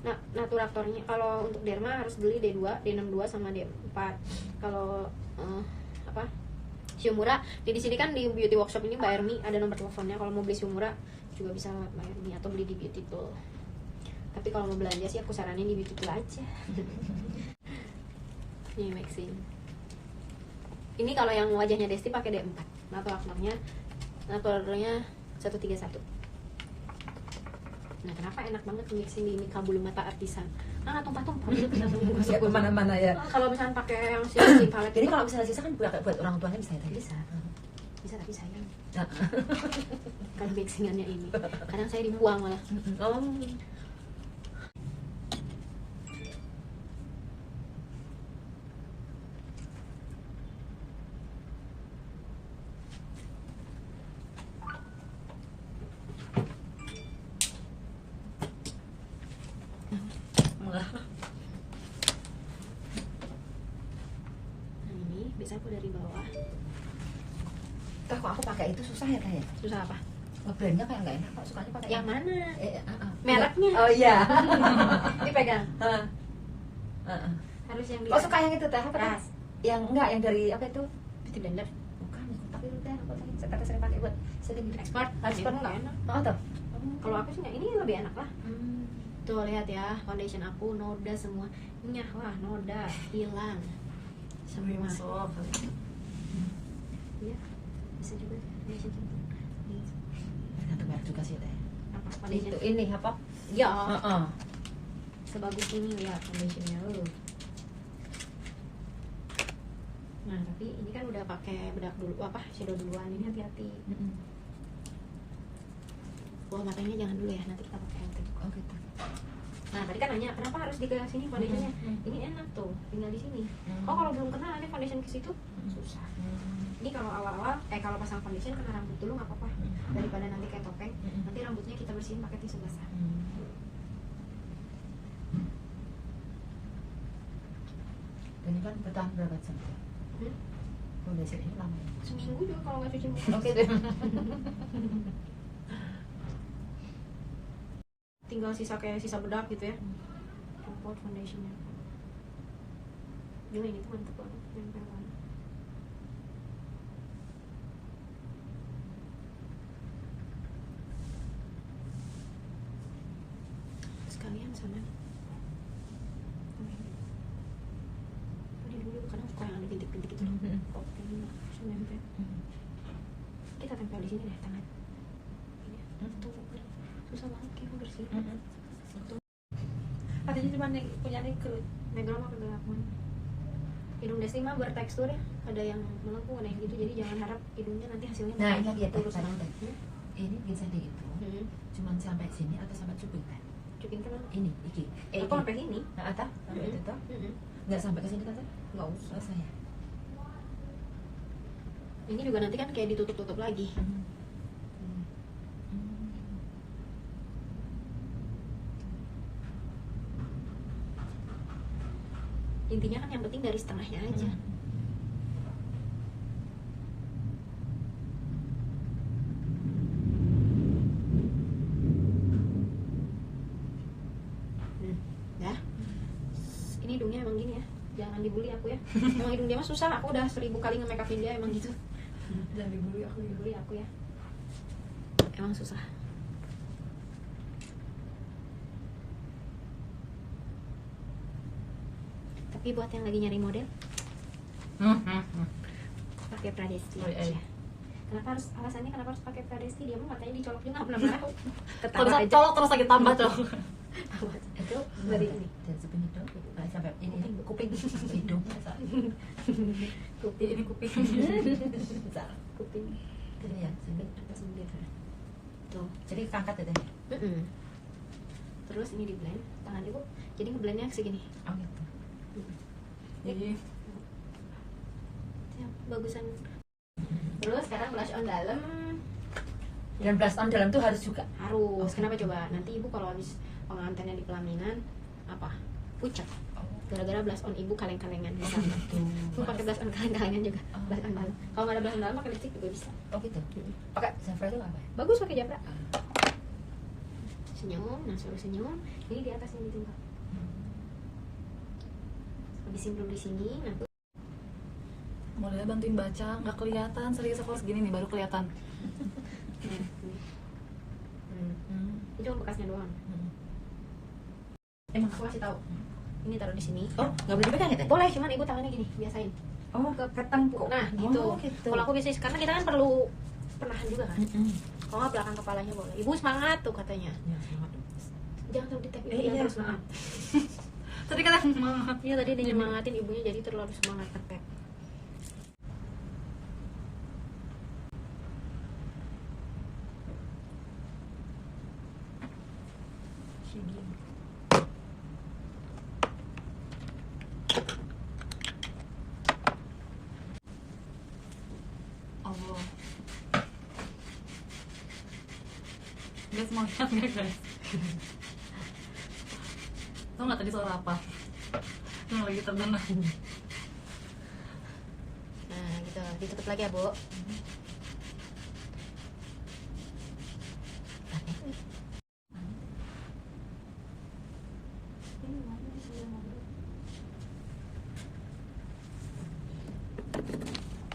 S1: Nah naturatornya kalau untuk Derma harus beli D2, D62 sama D4. Kalau Shimura di sini kan di beauty workshop ini Mbak Ermi ada nomor teleponnya. Kalau mau beli Shimura juga bisa Mbak Ermi atau beli di Beautiful. Tapi kalau mau belanja sih aku saranin di Beautiful aja. Ini mixing. Ini kalau yang wajahnya Desti pakai D4. Naturatornya 131. Nah kenapa enak banget mixing di Mika Bulu Mata Artisan? Nah tumpah-tumpah gitu
S3: Ya kemana-mana ya.
S1: Kalau misalnya pakai yang si palet,
S3: Jadi kalau misalnya sisa kan buat orang tuanya bisa ya tadi.
S1: bisa tapi sayang. Kan mixingannya ini. Kadang saya dibuang malah.
S3: Oh.
S1: Nah ini bisa aku dari bawah.
S3: Kok aku pakai itu susah ya teh ya?
S1: Susah apa?
S3: Brandnya kayak nggak enak kok, sukanya pakai
S1: Yang mana?
S3: Mereknya.
S1: Mereknya.
S3: Oh iya.
S1: Dipegang. Harus yang di.
S3: Oh suka yang itu teh apa teh?
S1: Ras.
S3: Yang enggak yang dari apa itu?
S1: Beauty blender.
S3: Bukan, yang kotak itu teh. Aku tadi saya sering pakai buat setting gitu.
S1: Expert.
S3: Expert
S1: nggak enak.
S3: Oh tuh.
S1: Kalau aku sih nggak, ini lebih enak lah. Tuh lihat ya, foundation aku noda semua. Nyah lah, noda hilang. Sampai masuk. Iya. Bisa juga foundation gitu.
S3: Satu merek juga sih teh.
S1: Apa foundation?
S3: Itu ini apa?
S1: Ya.
S3: Heeh.
S1: Sebagus ini lihat foundationnya lu. Nah tapi ini kan udah pakai bedak dulu, shadow duluan, ini hati-hati. Wah matanya jangan dulu ya, nanti kita pakai yang tadi.
S3: Oh gitu.
S1: Nah tadi kan nanya kenapa harus di sini foundationnya. Ini enak tuh, tinggal di sini. Oh kalau belum kenal nanti foundation ke situ susah. Ini kalau awal-awal, kalau pasang foundation kena rambut dulu nggak apa-apa, daripada nanti kayak topeng. Nanti rambutnya kita bersihin pakai tisu basah.
S3: Dan ini kan bertahan berapa jam? Foundation ini lama ya?
S1: Seminggu juga kalau nggak cuci muka.
S3: Oke deh.
S1: Tinggal sisa bedak gitu ya. Import foundationnya. Gila ini tuh mantep banget, nempel banget. Sekalian sana. Tadi dulu kadang suka yang ada bintik-bintik gitu loh. Oke, langsung nempel. Kita tempel di sini deh tangan. Ini ya. Tuh, susah banget kayak bersih.
S3: Katanya cuma punya kerut.
S1: Megal mah kegelapan. Hidung Desti mah bertekstur ya, ada yang melengkung, ada yang gitu, jadi jangan harap hidungnya nanti hasilnya
S3: Nah ini dia teh,
S1: lurus
S3: tadi
S1: banget.
S3: teh. Ini ginseng itu cuma sampai sini atau sampai cuping teh?
S1: Cuping kan
S3: Ini, iki.
S1: aku sampai sini.
S3: Nah, atau sampai itu toh? Nggak sampai ke sini kan teh?
S1: Nggak usah.
S3: Oh saya.
S1: Ini juga nanti kan kayak ditutup-tutup lagi. Intinya kan yang penting dari setengahnya aja. Ya. Ini hidungnya emang gini ya. Jangan dibully aku ya. Emang hidung dia mah susah. Aku udah 1000 kali nge-make upin dia emang gitu. Jangan dibully aku ya. Emang susah. Tapi buat yang lagi nyari model, pakai Pradesti aja. Kenapa harus alasannya kenapa harus pakai Varesti? Dia mah matanya dicolok juga nggak pernah marah.
S2: Kalau
S1: Ketawa
S2: bisa
S1: aja.
S2: colok terus lagi tambah cok.
S3: Itu
S1: Dari ini.
S3: dan segini dong sampai ini
S1: Kuping.
S3: hidung salah
S1: Kuping.
S2: Ini kuping.
S3: salah
S1: Kuping.
S3: ini ya sini
S1: Sembir. Tuh.
S3: jadi kangkat ya teh.
S1: Terus ini di blend tangan ibu. Jadi ngeblendnya segini.
S3: Oh gitu.
S2: Jadi
S1: Ya, bagusan. Terus sekarang blush on dalam
S3: Dan blush on dalam tuh harus juga.
S1: harus.
S3: Oke.
S1: Kenapa coba? Nanti ibu kalau habis pengantinnya di pelaminan apa? Pucat.
S3: Oh,
S1: Gara-gara blush on ibu kaleng-kalengan misalnya.
S3: gitu.
S1: Ibu pakai blush on kaleng-kalengan juga.
S3: Oh.
S1: Blush on dalam. Kalau nggak ada blush on dalam pakai lipstick juga bisa.
S3: Oh gitu. Pakai Zafra itu apa ya?
S1: Bagus pakai japra. Senyum, nah suruh senyum. Ini di atas yang ditimpa. Habisin dulu di sini. Nah,
S2: mulai bantuin baca, nggak kelihatan. Serius aku harus gini nih baru kelihatan.
S1: itu cuma bekasnya doang.
S3: Emang
S1: Aku kasih tahu. Ini taruh di sini.
S3: oh nggak boleh dipegang ya teh?
S1: Boleh, cuman ibu tangannya gini, biasain.
S3: Oh
S1: Ke ketempuk. Nah, gitu.
S3: Oh, gitu.
S1: Kalau aku biasa karena kita kan perlu penahan juga kan. Kalau nggak belakang kepalanya boleh. Ibu semangat tuh katanya.
S3: Ya, semangat dong.
S1: Jangan terlalu ditep, ibu
S3: Iya,
S1: jangan terlalu semangat.
S2: Tadi kan semangat.
S1: Iya tadi dia nyemangatin ibunya jadi terlalu semangat ngetep.
S2: Allah. Guys mau lihat nggak guys? Tau nggak tadi suara apa? Yang lagi terdengar.
S1: Nah gitu, ditutup lagi ya bu.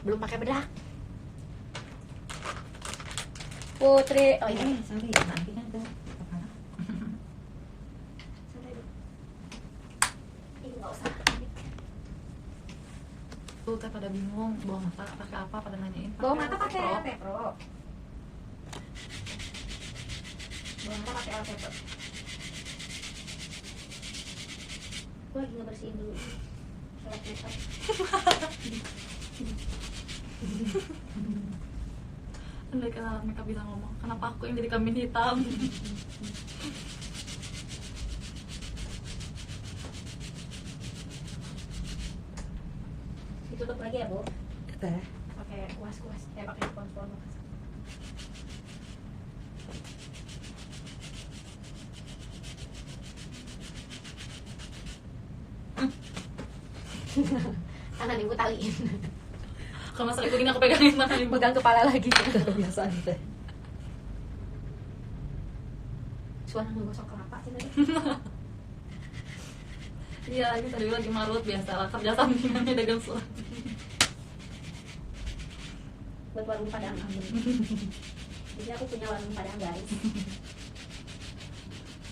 S1: Belum pakai bedak. Putri, oh ini
S3: sorry nanti kan tuh kepala.
S1: santai Bu. Ih nggak usah.
S2: Tuh teh pada bingung bawa mata pakai apa, pada nanyain.
S1: Bawa mata pakai
S2: Pro.
S1: Pro. Bawa mata pakai Alpepro. Gue lagi ngebersihin dulu. Selek makeup.
S2: Andai kata mereka bisa ngomong, kenapa aku yang jadi kambing hitam?
S1: Ditutup lagi ya bu.
S3: Teh.
S1: Pakai kuas-kuas. Pakai spons-spons. Tangan ibu taliin.
S2: Kalau masalah itu gini aku pegangin tangan ibu.
S1: Pegang kepala lagi.
S3: Kebiasaan teh.
S1: Suara menggosok kelapa sih tadi.
S2: Iya, ini tadi lagi marut biasa lah kerja sampingannya dagang surat.
S1: Buat warung Padang. Jadi aku punya warung Padang guys.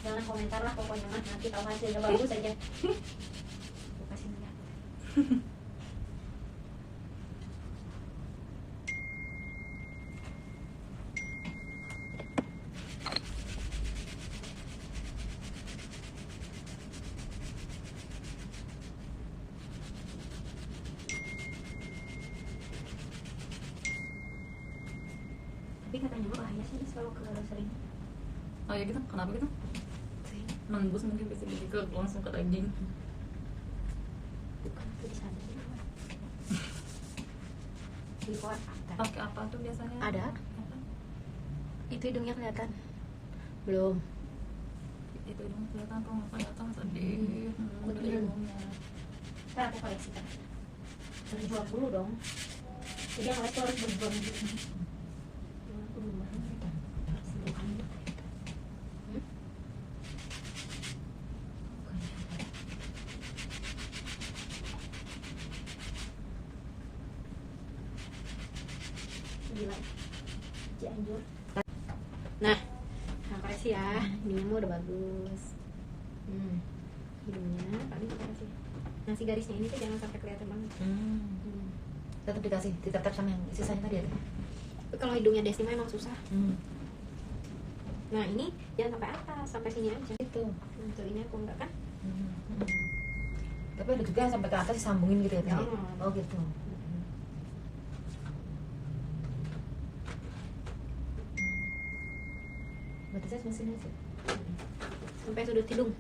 S1: Jangan komentar lah pokoknya mah, nanti tahu hasilnya bagus aja. Aku kasih lihat. Tapi katanya mah bahaya sih kalau sering.
S2: Oh ya gitu, kenapa gitu? Nembus mungkin bisa jadi ke langsung ke daging.
S1: Bukan itu di sana. Before after.
S2: Pakai apa tuh biasanya?
S1: Ada.
S2: Apa?
S1: Itu hidungnya kelihatan. Belum.
S2: Itu dong kelihatan tuh nggak kelihatan sedih.
S1: Betul.
S2: Hidungnya.
S1: Ntar aku koleksikan. Terjual dulu dong. Jadi yang lain tuh harus berjuang gitu. Aku belum pernah cerita. Bukan. Gila. Cianjur. Nah, makasih ya. Hidungnya udah bagus. Hidungnya paling kita kasih. Nah, si garisnya ini tuh jangan sampai kelihatan banget.
S3: Tetap dikasih, ditetap sama yang sisanya tadi ya teh.
S1: Tapi kalau hidungnya Desti memang susah.
S3: Hmm.
S1: Nah ini jangan sampai atas, sampai sini aja.
S3: Itu.
S1: Untuk ini aku enggak kan?
S3: Hmm. Tapi ada juga yang sampai ke atas disambungin gitu ya, Teh?
S1: Jangan.
S3: Oh gitu. Berarti saya mesin aja.
S1: Sampai sudut hidung.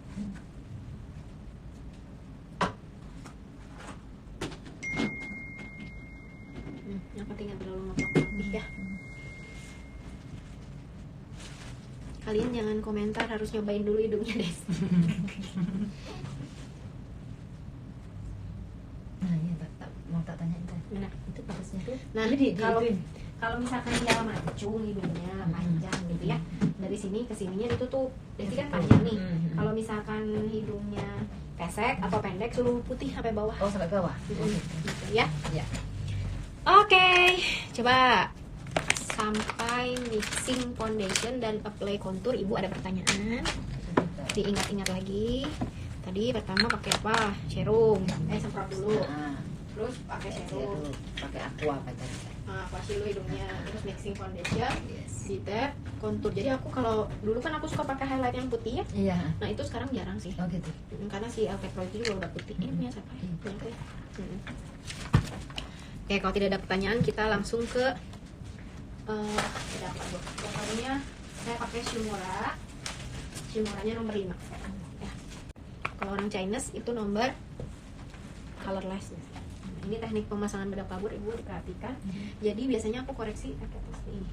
S1: Yang penting nggak terlalu ngepot lebih ya. Kalian jangan komentar, harus nyobain dulu hidungnya Des.
S3: Nah iya, mau tak tanyain Teh.
S1: Mana?
S3: Itu bagusnya tuh.
S1: Nah, kalau misalkan dia mancung hidungnya panjang gitu ya, dari sini ke sininya ditutup. Desi kan panjang nih. Kalau misalkan hidungnya pesek atau pendek, suruh putih sampai bawah.
S3: Oh sampai ke bawah.
S1: Gitu ya.
S3: Iya.
S1: Oke, coba sampai mixing foundation dan apply contour. Ibu ada pertanyaan? Diingat-ingat lagi. Tadi pertama pakai apa? Serum. Semprot dulu.
S3: Nah,
S1: Terus pakai serum.
S3: pakai aqua apa tadi?
S1: Pasti dulu hidungnya. Terus mixing foundation.
S3: Yes.
S1: Di tab contour. Jadi aku kalau dulu kan aku suka pakai highlight yang putih ya.
S3: Iya.
S1: Nah itu sekarang jarang sih.
S3: Oh gitu.
S1: Karena si Alfred Pro itu juga udah putih. Ini punya siapa ya? Punya aku ya. Oke, kalau tidak ada pertanyaan kita langsung ke pokoknya saya pakai Shimura. Shimuranya nomor 5 ya. Kalau orang Chinese itu nomor colorless. Ini teknik pemasangan bedak kabur, ibu diperhatikan. Jadi biasanya aku koreksi pakai atas ini.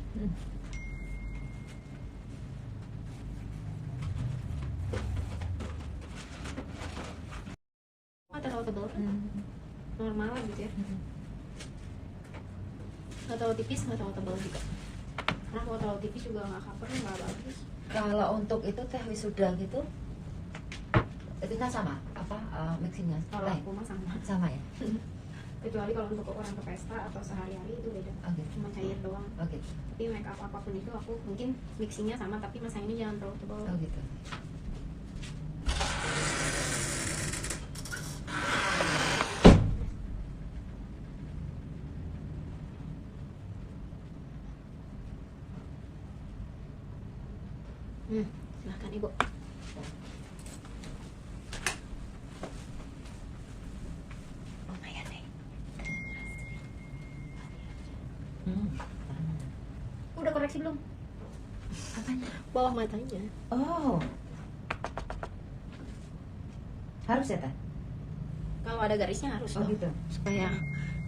S1: Nggak terlalu tebal, normal gitu ya. Nggak terlalu tipis, nggak terlalu tebal juga. Karena kalau terlalu tipis juga nggak cover, nggak bagus.
S3: Kalau untuk itu Teh wisuda gitu, itu kan sama apa mixingnya?
S1: Kalau
S3: Lain?
S1: aku mah sama.
S3: Sama ya?
S1: Kecuali kalau untuk orang ke pesta atau sehari-hari itu beda.
S3: Oke.
S1: Cuma cair doang.
S3: Oke.
S1: Tapi make up apapun itu aku mungkin mixingnya sama, tapi masang ini jangan terlalu tebal.
S3: Oh gitu.
S1: Silahkan ibu. Lumayan deh. Udah koreksi belum?
S3: Apanya?
S1: Bawah matanya.
S3: Oh. Harus ya Teh?
S1: Kalau ada garisnya harus
S3: Oh
S1: dong.
S3: gitu.
S1: Supaya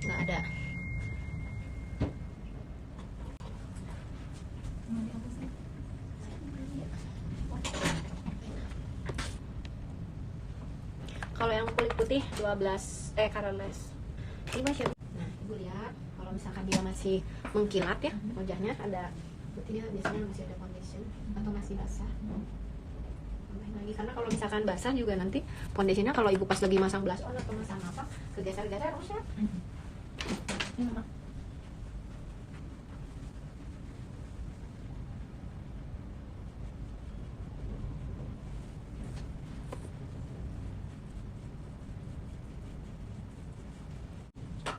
S1: nggak ada. Kalau yang kulit putih 12 colorless. Ini masih. Nah, ibu lihat kalau misalkan dia masih mengkilat ya wajahnya, ada berarti dia biasanya masih ada foundation atau masih basah. Tambahin lagi, karena kalau misalkan basah juga nanti foundationnya kalau ibu pas lagi masang blush on atau masang apa kegeser-geser rusak.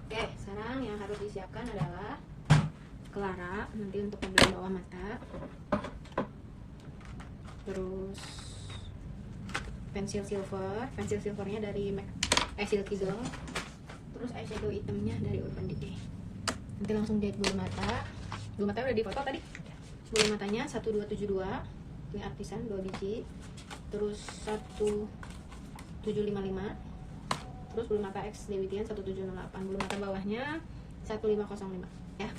S1: Oke, sekarang yang harus disiapkan adalah Clara nanti untuk pembelian bawah mata, terus pensil silvernya dari Silky Girl, terus eyeshadow hitamnya dari Urban Decay. Nanti langsung jahit bulu mata udah di foto tadi. Bulu matanya 1272, ini artisan 2 biji, terus 1755, terus bulu mata X Dewitian 1768, bulu mata bawahnya 1505 ya.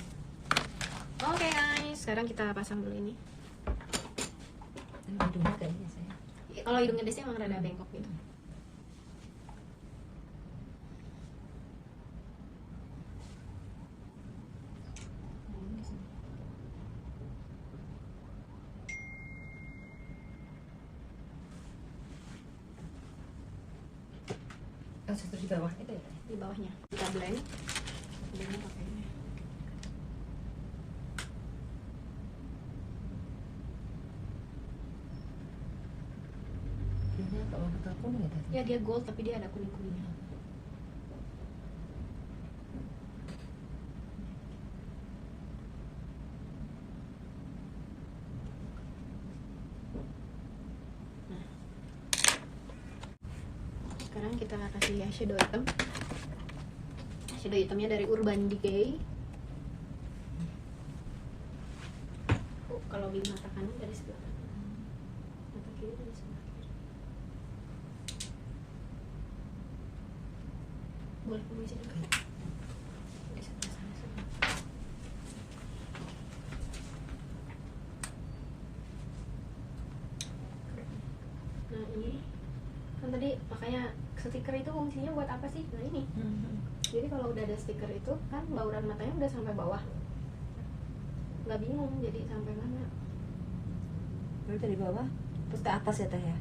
S1: Oke guys, sekarang kita pasang dulu ini.
S3: Hidungnya kayaknya saya.
S1: Kalau hidungnya Desi emang rada bengkok gitu.
S3: Oh, justru di bawah itu ya Teh?
S1: Di bawahnya kita blend pakai ini.
S3: Ini agak warna kuning ya Teh?
S1: Ya dia gold tapi dia ada kuning-kuningnya. kita kasih eyeshadow hitam. Eyeshadow hitamnya dari Urban Decay. Kalau di mata kanan dari sebelah kanan, mata kiri dari sebelah kiri. Boleh permisi dulu. Di sebelah sana semua. Nah ini kan tadi makanya stiker itu fungsinya buat apa sih? Nah ini. Jadi kalau udah ada stiker itu kan bauran matanya udah sampai bawah. Nggak bingung jadi sampai mana.
S3: Lalu dari bawah terus ke atas ya teh ya.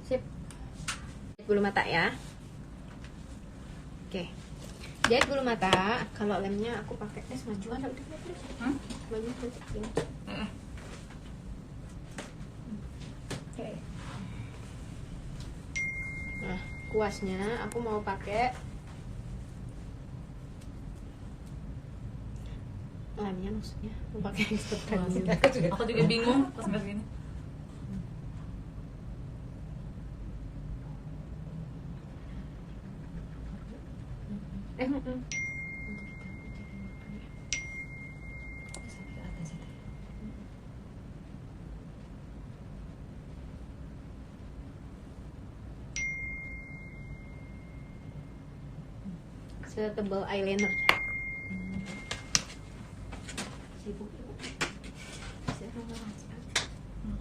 S1: Sip. Bulu mata ya. Oke. Jahit bulu mata. Kalau lemnya aku pakai majuan udah please. Maju please. Ini. Oke. Nah, kuasnya aku mau pakai lemnya maksudnya. Mau pakai ekstrak.
S2: Aku juga bingung pas ngeliat gini.
S3: Sampai ke atas ya teh.
S1: Setebal eyeliner. Sibuk.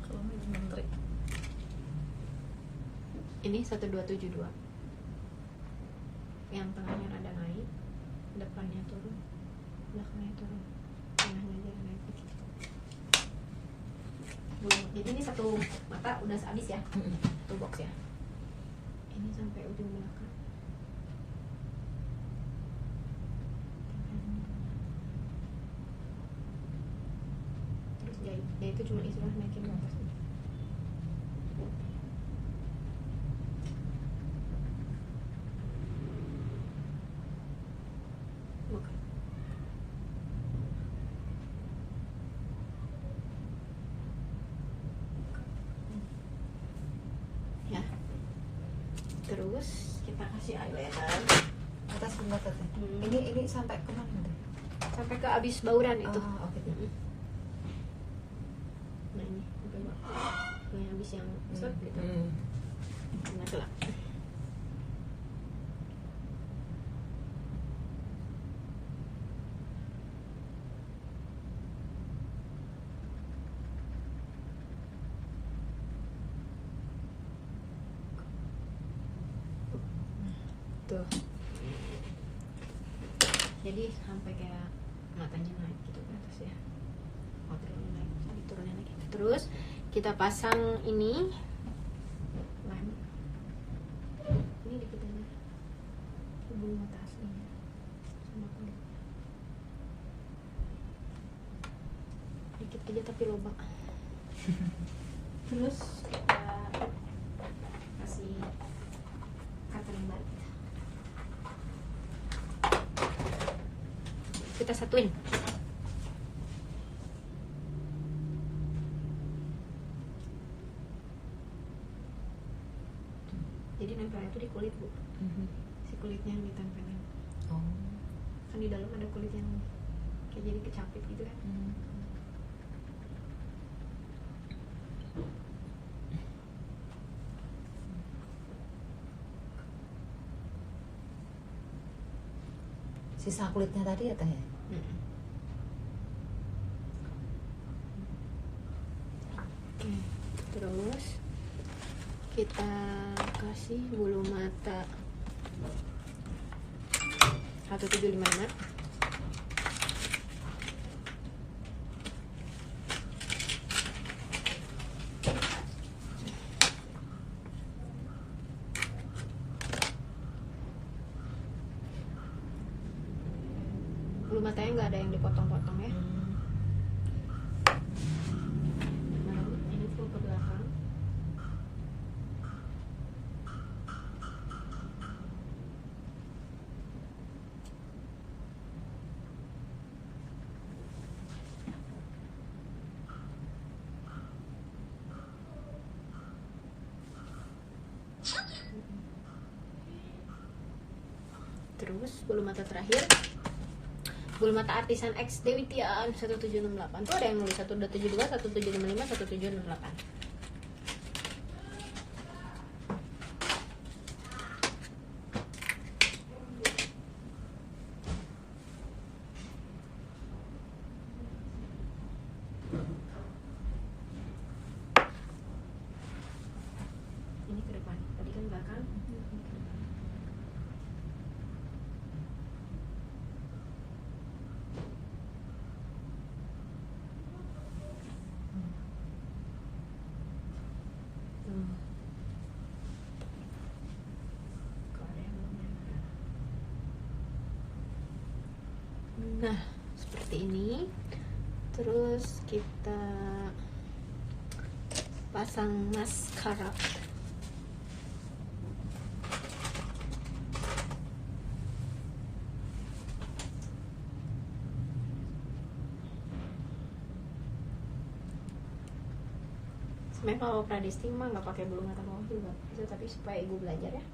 S2: Kalau ini menteri.
S1: Ini 1272. Yang tengahnya rada naik, depannya turun, belakangnya turun, tengahnya aja naik dikit. Belum. Jadi ini satu mata udah habis ya, satu box ya. Ini sampai ujung belakang. Terus jahit, ya itu cuma istilah naikin ke atas. Bukan. Ya. Terus kita kasih eyeliner
S3: Atas bulu mata teh. Ini sampai ke mana teh?
S1: sampai ke abis bauran itu.
S3: Oh, oke teh.
S1: Nah ini sampai ini habis yang set gitu. Nah, lah. Tuh. Jadi sampai kayak matanya naik gitu ke atas ya. Oh, turunnya naik, turunnya naik. Terus kita pasang ini lem. Ini dikit aja. Bulu mata aslinya sama kulitnya. Dikit aja tapi loba. Terus kita kasih cutting balik. Kita satuin. Jadi nempelnya itu di kulit, Bu. Si kulitnya yang ditempelin.
S3: Oh.
S1: Kan di dalam ada kulit yang kayak jadi kecapit gitu kan.
S3: Sisa kulitnya tadi ya teh ya?
S1: Oke, terus kita kasih bulu mata 1755. bulu matanya nggak ada yang dipotong-potong ya. Nah, ini full ke belakang. Terus bulu mata terakhir, bulu mata artisan X Dewi Tian 1768. Tuh ada yang nulis 1272, 1755, 1768. Ini ke depan, tadi kan belakang. Ini ke depan. Nah, seperti ini. Terus kita pasang maskara. Sebenarnya kalau pradisting mah nggak pakai bulu mata bawah juga itu, tapi supaya ibu belajar ya.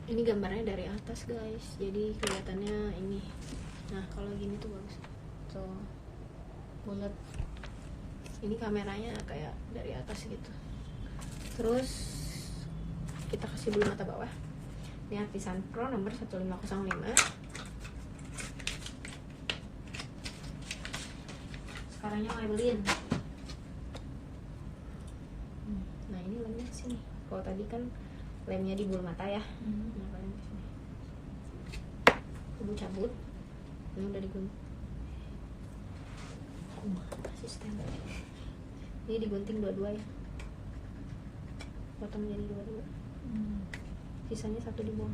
S1: Ini gambarnya dari atas guys, jadi kelihatannya ini. Nah kalau gini tuh bagus, tuh bulat. Ini kameranya kayak dari atas gitu. Terus kita kasih bulu mata bawah. Ini Artisan Pro nomor 1505. Sekarangnya Maybelline. Nah ini lemnya sini. Kalau tadi kan lemnya di bulu mata ya. Nah kalian kesini. Ibu cabut. Ini udah digunting. Asisten. Ini digunting dua-dua ya. Potong jadi dua-dua. Sisanya satu dibuang.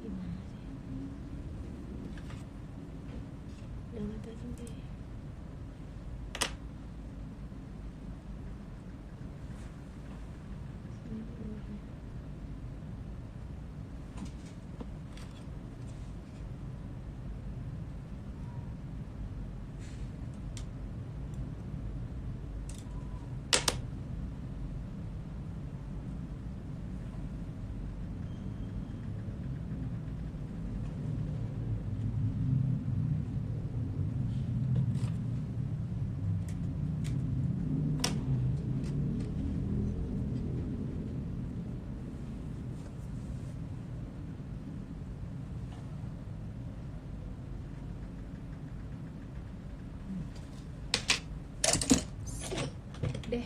S1: Gimana sih? Udah mata sampai. Deh.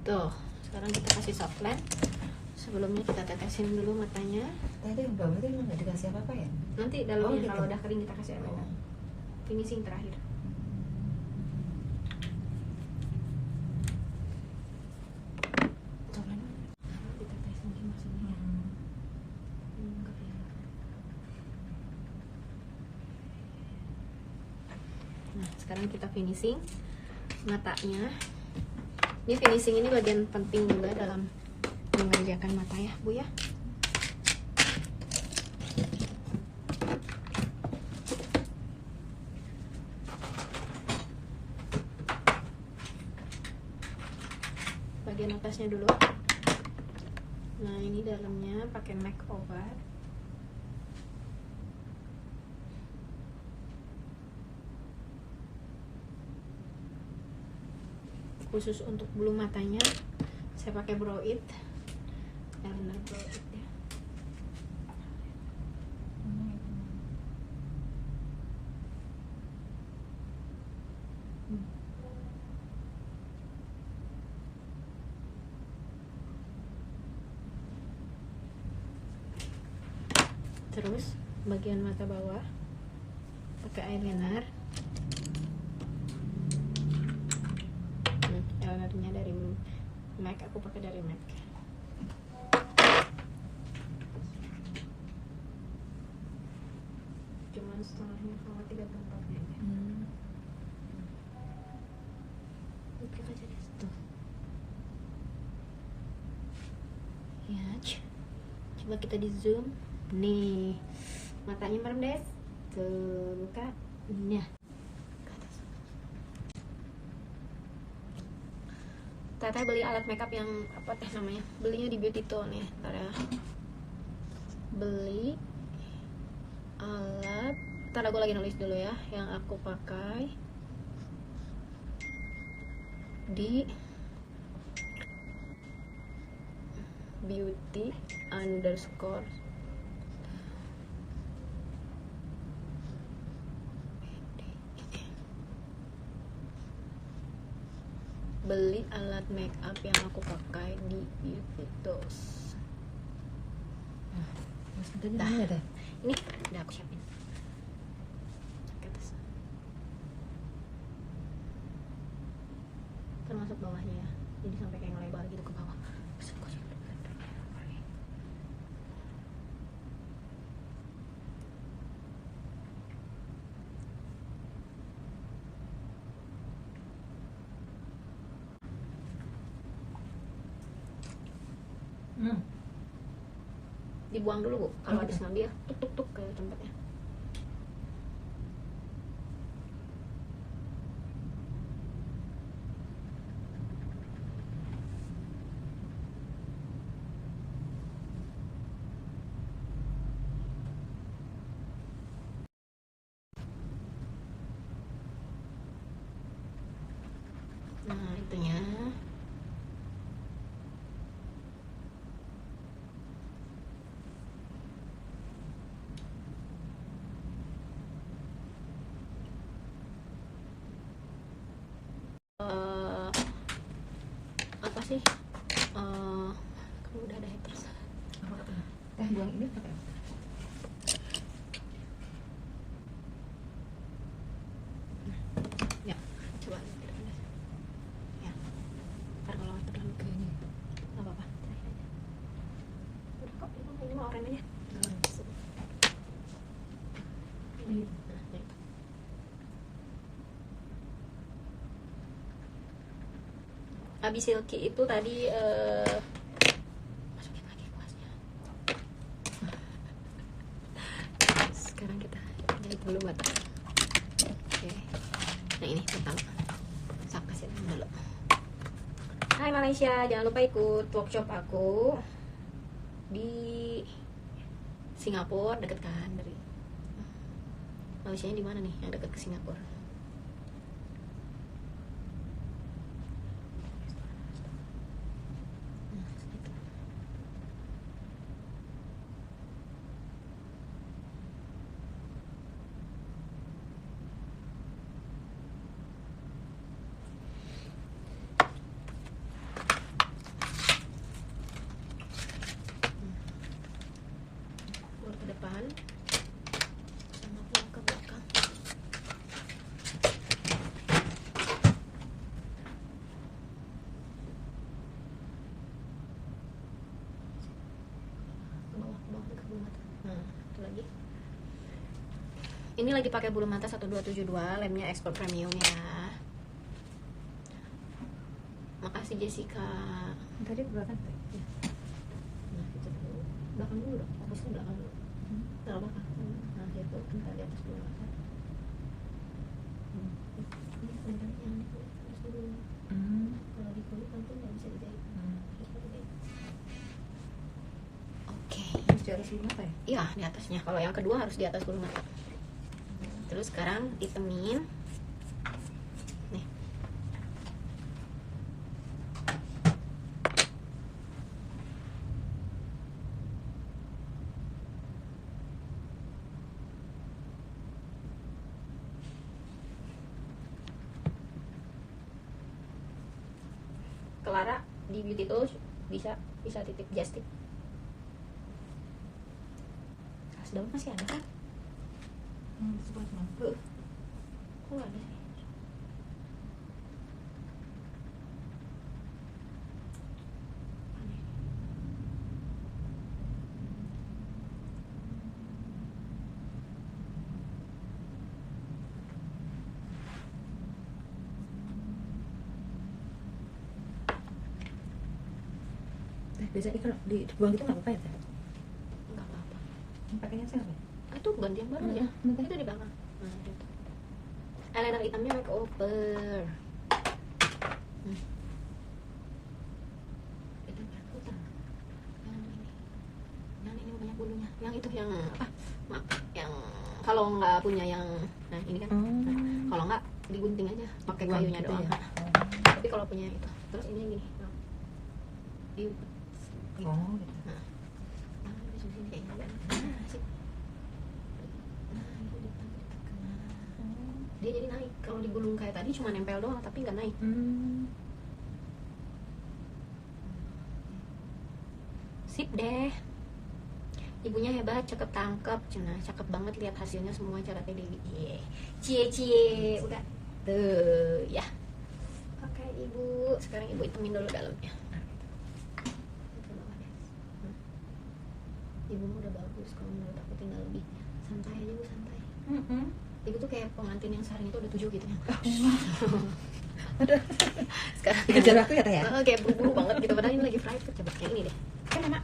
S1: Tuh, sekarang kita kasih softland. Sebelumnya kita tetesin dulu matanya.
S3: Tadi yang bawah itu emang nggak dikasih apa-apa ya?
S1: Nanti dalamnya
S3: gitu.
S1: kalau udah kering kita kasih air. Finishing terakhir. Softland. Ditetesin sih maksudnya. Enggak ya. Nah, sekarang kita finishing matanya. Ini finishing ini bagian penting juga dalam mengerjakan mata ya, Bu ya. Bagian atasnya dulu. Nah, ini dalamnya pakai makeover. Khusus untuk bulu matanya saya pakai Brow It. Ya benar Brow It ya. Terus bagian mata bawah pakai eyeliner. Eyelinernya dari MAC, aku pakai dari MAC. Cuman setengahnya sama 3/4-nya aja. Oke aja deh tuh. Ya, coba kita di zoom. Nih, matanya merem deh. Tuh, buka. Nah, ke atas. Tata beli alat makeup yang apa teh namanya? Belinya di Beauty Tone ya. Ntar ya. Beli alat. Ntar aku lagi nulis dulu ya. Yang aku pakai di beauty underscore beli alat make up yang aku pakai di Beauty Tools.
S3: Maksudnya mana teh?
S1: Ini udah aku siapin ke atas, termasuk bawahnya ya, jadi sampai kayak ngelebar gitu ke bawah. Dibuang dulu Bu, kalau habis ngambil tuk tuk tuk ke tempatnya. Nah itunya. Apa sih? Kamu udah ada haters.
S3: Teh buang ini pakai apa?
S1: Ya, coba ya. Ntar kalau terlalu ke ini, nggak apa-apa. Udah kok, ini mah oranye aja. Nah, itu. Abis silky itu tadi masukin lagi kuasnya. Sekarang kita jahit dulu mata. Oke. Nah ini pertama, saya kasih dulu. Hai Malaysia, jangan lupa ikut workshop aku di Singapura, deket kan dari Malaysia nya di mana nih yang deket ke Singapura? Ke depan sama pulang ke belakang. Ke bawah dekat bulu mata. Nah, itu lagi. Ini lagi pakai bulu mata 1272, lemnya expert premium ya. Makasih Jessica.
S3: Tadi berapa teh?
S1: Nah, itu dulu. Belakang dulu dong. Fokusnya belakang dulu. Taruh belakang. Nah, itu kita di atas bulu mata. Ini sebenarnya yang di kulit harus dulu. Kalau di kulit nanti nggak bisa dijahit. Harus dijahit. Oke.
S3: Harus di atas bulu mata ya?
S1: Iya, di atasnya. Kalau yang kedua harus di atas bulu mata. Terus sekarang ditemin. Nih. Clara di Beauty Tools bisa titip just tip.
S3: kertas daun masih ada kan?
S2: Sebelah mana?
S1: Kok nggak ada sih?
S3: Biasanya kalau dibuang gitu nggak apa-apa ya teh?
S1: Nggak apa-apa.
S3: Pakainya saya apa?
S1: Itu ganti yang baru aja. Itu di belakang. Nah, itu. Eyeliner hitamnya makeover. Itu putar. Yang ini banyak bulunya. Yang itu yang apa? Maaf, yang kalau nggak punya yang, nah ini kan. Nah, kalau nggak digunting aja, pakai kayunya
S3: gitu
S1: doang.
S3: ya?
S1: Tapi kalau punya itu, terus ini gini. Nah,
S3: Oh gitu.
S1: Nah, di sini kayak gini. Sip. Nah, itu ditekan. Dia jadi naik. Kalau digulung kayak tadi cuma nempel doang tapi nggak naik. Sip deh. Ibunya hebat, cakep tangkep. Cina, cakep banget lihat hasilnya semua cara Dewi. Cie. Udah. Tuh, ya. Oke, Ibu. Sekarang Ibu hitamin dulu dalamnya. Ibu udah bagus, kalau menurut aku tinggal lebih santai aja Bu, santai. Ibu tuh kayak pengantin yang sehari itu udah 7 gitu ya. Sekarang
S3: Dikejar waktu ya teh ya?
S1: kayak buru-buru banget gitu, padahal ini lagi private, coba yang ini deh.
S3: Kan enak.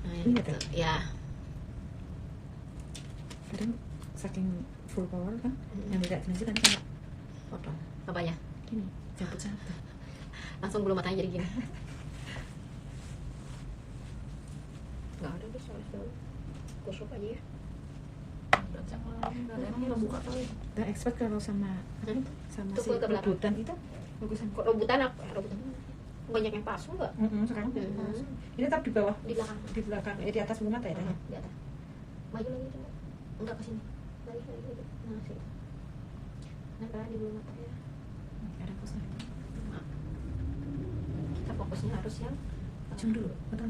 S1: Nah,
S3: Iya,
S1: gitu.
S3: Teh.
S1: Ya.
S3: Kadang saking full power kan, yang tidak dimensi kan kayak potong.
S1: Apanya?
S3: Gini, cabut-cabut.
S1: Langsung bulu matanya jadi gini. Nggak ada deh soal daun. Kusuk aja ya.
S2: Emangnya buka kali.
S3: Dan expert kalau sama sama
S1: Tuh,
S3: si
S1: ke belakang.
S3: rebutan itu bagusan
S1: Kok rebutan apa? Rebutan banyak yang palsu nggak?
S3: sekarang
S1: Mhm.
S3: ini tetap di bawah,
S1: Di belakang.
S3: di atas bulu mata ya teh ya?
S1: Di atas. Maju lagi coba. Enggak ke sini. Lagi. Nah, sini. Nah, di bulu mata ya.
S3: Ada pusat.
S1: Maaf. Kita fokusnya harus yang
S3: Cium dulu, betul.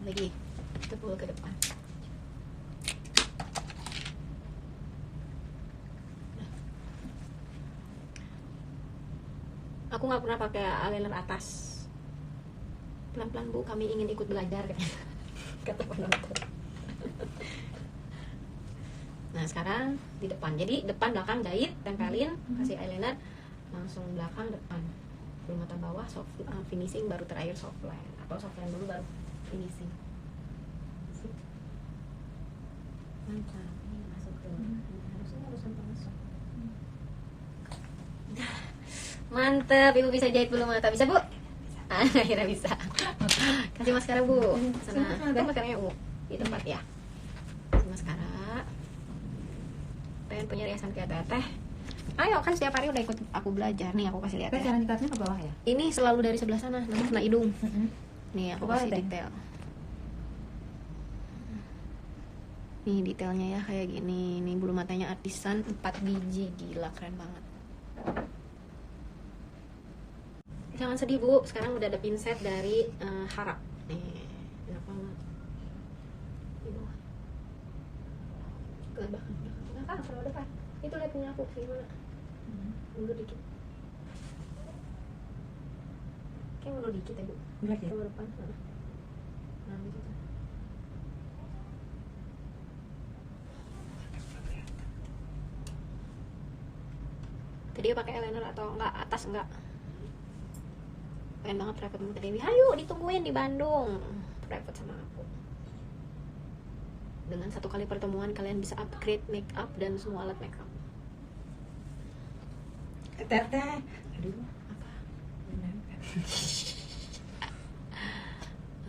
S1: lagi. Kita pull ke depan. Nah. Aku nggak pernah pakai eyeliner atas. Pelan-pelan Bu, kami ingin ikut belajar kata penonton. Nah sekarang di depan, jadi depan belakang jahit, tempelin, kasih eyeliner, langsung belakang depan, bulu mata bawah soft finishing, baru terakhir soft line atau soft line dulu baru finishing. Sip. Mantap, ini masuk tuh. Harus sampai masuk. Mantap, Ibu bisa jahit bulu mata, bisa Bu? Akhirnya bisa. Kasih maskara Bu. Sana, itu maskaranya Bu di tempat ya. Kasih maskara. Pengen punya riasan kayak teteh. Ayo kan setiap hari udah ikut aku belajar nih, aku kasih lihat
S3: Tapi
S1: ya.
S3: cara nyikatnya ke bawah ya?
S1: Ini selalu dari sebelah sana, nanti kena hidung. Nih aku
S3: Ke bawah,
S1: kasih
S3: Teh.
S1: detail. Nih detailnya ya kayak gini. Nih bulu matanya artisan 4 biji, gila keren banget. Jangan sedih Bu, sekarang udah ada pinset dari Harap. Nih, enak banget. Di bawah. Ke belakang. Belakang sama depan. Itu lihat punya aku gimana? Mundur dikit. Kayak mundur dikit ya Bu.
S3: Bulat ya?
S1: Ke depan. Nah, gitu tuh. Tadi dia pakai eyeliner atau enggak atas enggak? Pengen banget private sama Dewi. Ayo ditungguin di Bandung. Private sama aku. Dengan 1 kali pertemuan kalian bisa upgrade make up dan semua alat make up.
S3: Teteh. Aduh.
S1: Apa?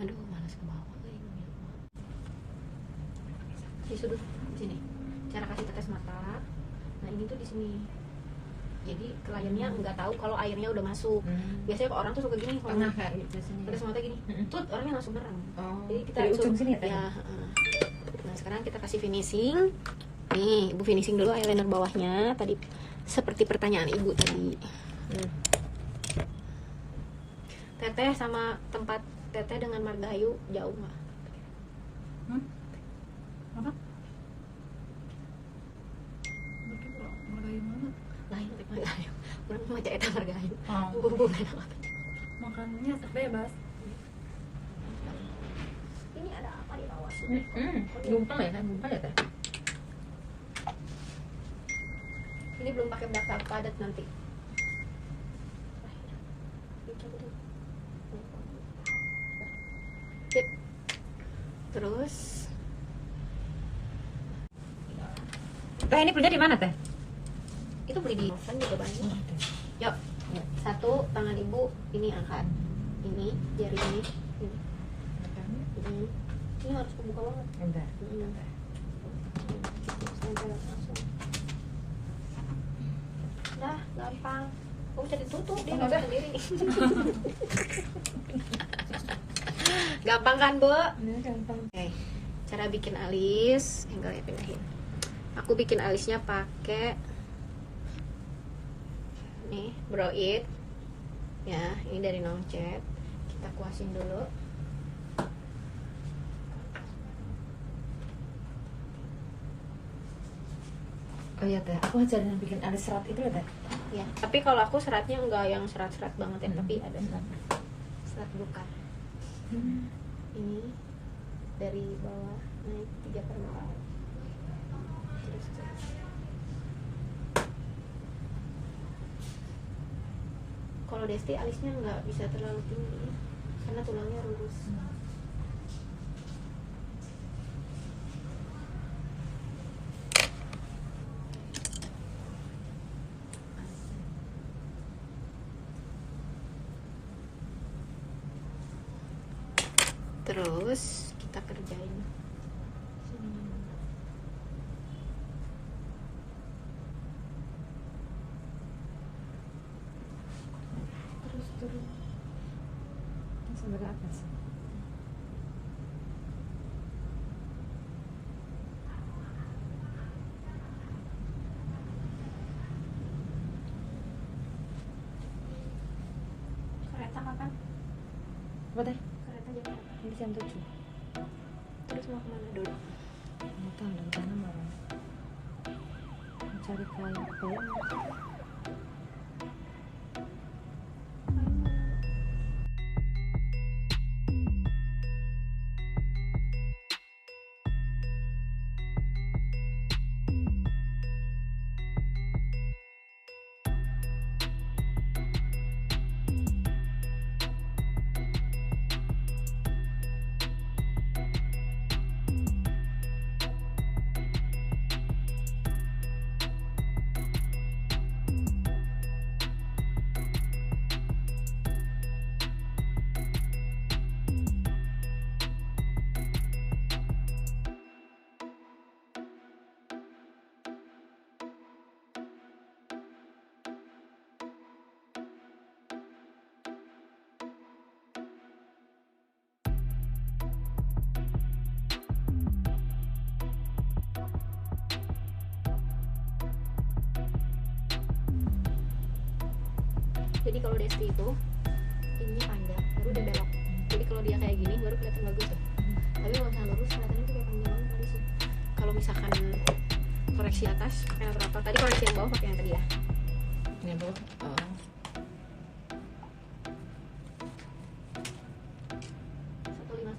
S1: Aduh, malas ke bawah lagi. Di sudut sini. Cara kasih tetes mata. Nah, ini tuh di sini. Jadi kliennya nggak tahu kalau airnya udah masuk. Biasanya orang tuh suka gini, kalau
S3: Pernah kayak gitu sini.
S1: tetes mata gini, tut orangnya langsung merem.
S3: Oh.
S1: Jadi kita
S3: Dari ujung sini ya teh?
S1: ya. Nah sekarang kita kasih finishing. Nih, Ibu finishing dulu eyeliner bawahnya. Tadi seperti pertanyaan Ibu tadi. Teteh sama tempat Teteh dengan Margahayu jauh nggak?
S2: Apa? Margahayu mana?
S1: Lain tapi Margahayu. Urang mah maca eta Margahayu.
S2: Oh.
S1: Hubungan apa?
S2: Makannya bebas.
S1: Ini ada apa di bawah?
S3: Gumpal ya kan, gumpal ya teh.
S1: Ini belum pakai bedak padat nanti. Sip. Terus
S3: Teh ini belinya di mana teh?
S1: itu beli di Noven juga banyak. Yuk, satu tangan ibu ini angkat, ini jari ini. Ini harus kebuka banget.
S3: Enggak.
S1: Sampai langsung. Dah, gampang. Kamu bisa ditutup dia nggak sendiri. Gampang kan, Bu?
S3: Gampang.
S1: Oke, cara bikin alis, angle-nya pindahin. Aku bikin alisnya pakai nih Brow It. Ya, ini dari Nongcet. Kita kuasin dulu.
S3: Oh iya teh, aku ajarin bikin alis serat itu ya teh.
S1: Ya, tapi kalau aku seratnya enggak yang serat-serat banget ya, tapi ada serat bukan. Ini dari bawah naik 3/4. Terus kalau Desti alisnya nggak bisa terlalu tinggi ya, karena tulangnya lurus. Terus kita kerjain sini. Terus turun.
S3: Sampai ke atas.
S1: Kereta kapan?
S3: Apa teh?
S1: Kereta jam berapa?
S3: Ini jam 7.
S1: Terus mau kemana dulu?
S3: Mau tahu dari sana mau cari kain bayang.
S1: Jadi kalau Desti itu ininya panjang, baru dia belok. Jadi kalau dia kayak gini baru kelihatan bagus tuh. Tapi kalau misalnya lurus kelihatannya tuh kayak panjang banget alisnya. Kalau misalkan koreksi atas pakai yang berapa? Tadi koreksi yang bawah pakai yang tadi ya.
S3: Ini Bu. Oh.
S1: Satu 51.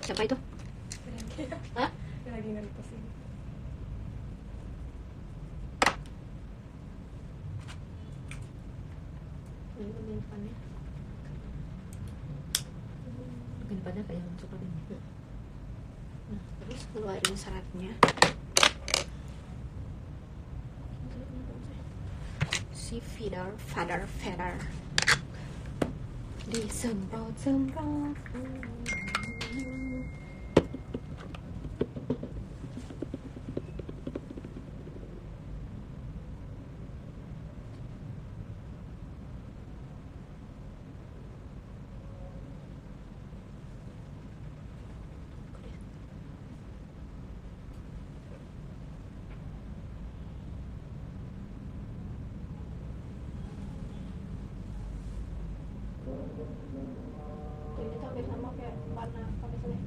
S1: Siapa itu? Hah?
S2: Lagi ngerepost ini.
S1: Ini bagian depannya.
S3: Bikin depannya kayak yang coklat ini.
S1: Nah, terus keluarin seratnya. Si feather. Disemprot. warna foundationnya.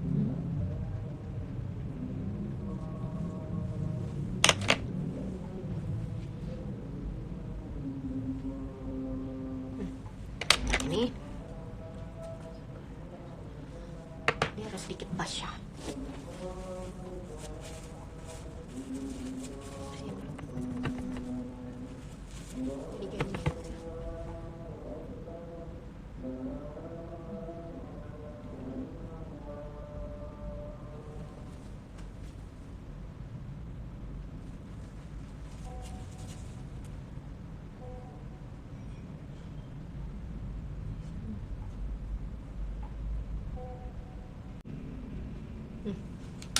S1: Ini harus sedikit basah. Jadi kayak gini.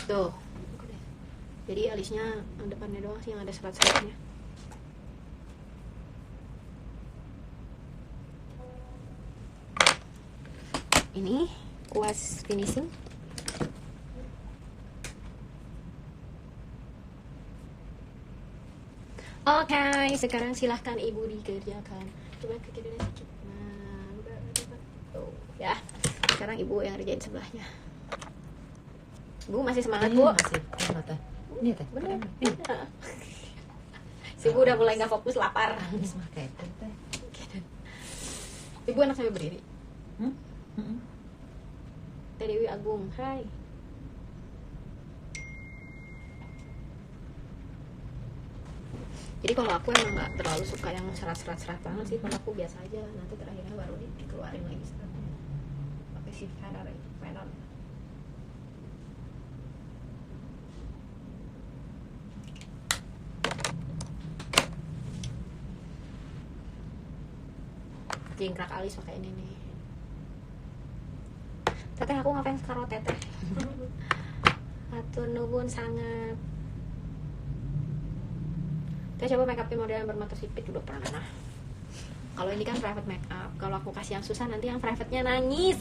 S1: Tuh. Jadi alisnya yang depannya doang sih yang ada serat-seratnya. Ini kuas finishing. Oke, sekarang silahkan ibu dikerjakan. Coba ke kiri sedikit. Nah, udah dapat. Tuh, ya. Sekarang ibu yang ngerjain sebelahnya. Bu masih semangat, Bu?
S3: Masih. Mata. Ini teh.
S1: Bener. Si ibu udah mulai nggak fokus, lapar.
S3: Ini mah kayak itu teh.
S1: Ibu anak sampai berdiri. Teh Dewi Agung, hai. Jadi kalau aku emang nggak terlalu suka yang serat-serat banget sih. Kalau aku biasa aja. Nanti terakhirnya baru dikeluarin lagi seratnya. Pakai si feather. Jingkrak alis pakai ini nih. Teteh aku ngefans karo teteh. Atur nuhun sangat. Kita coba make up model yang bermata sipit udah pernah. Kalau ini kan private make up. Kalau aku kasih yang susah nanti yang private-nya nangis.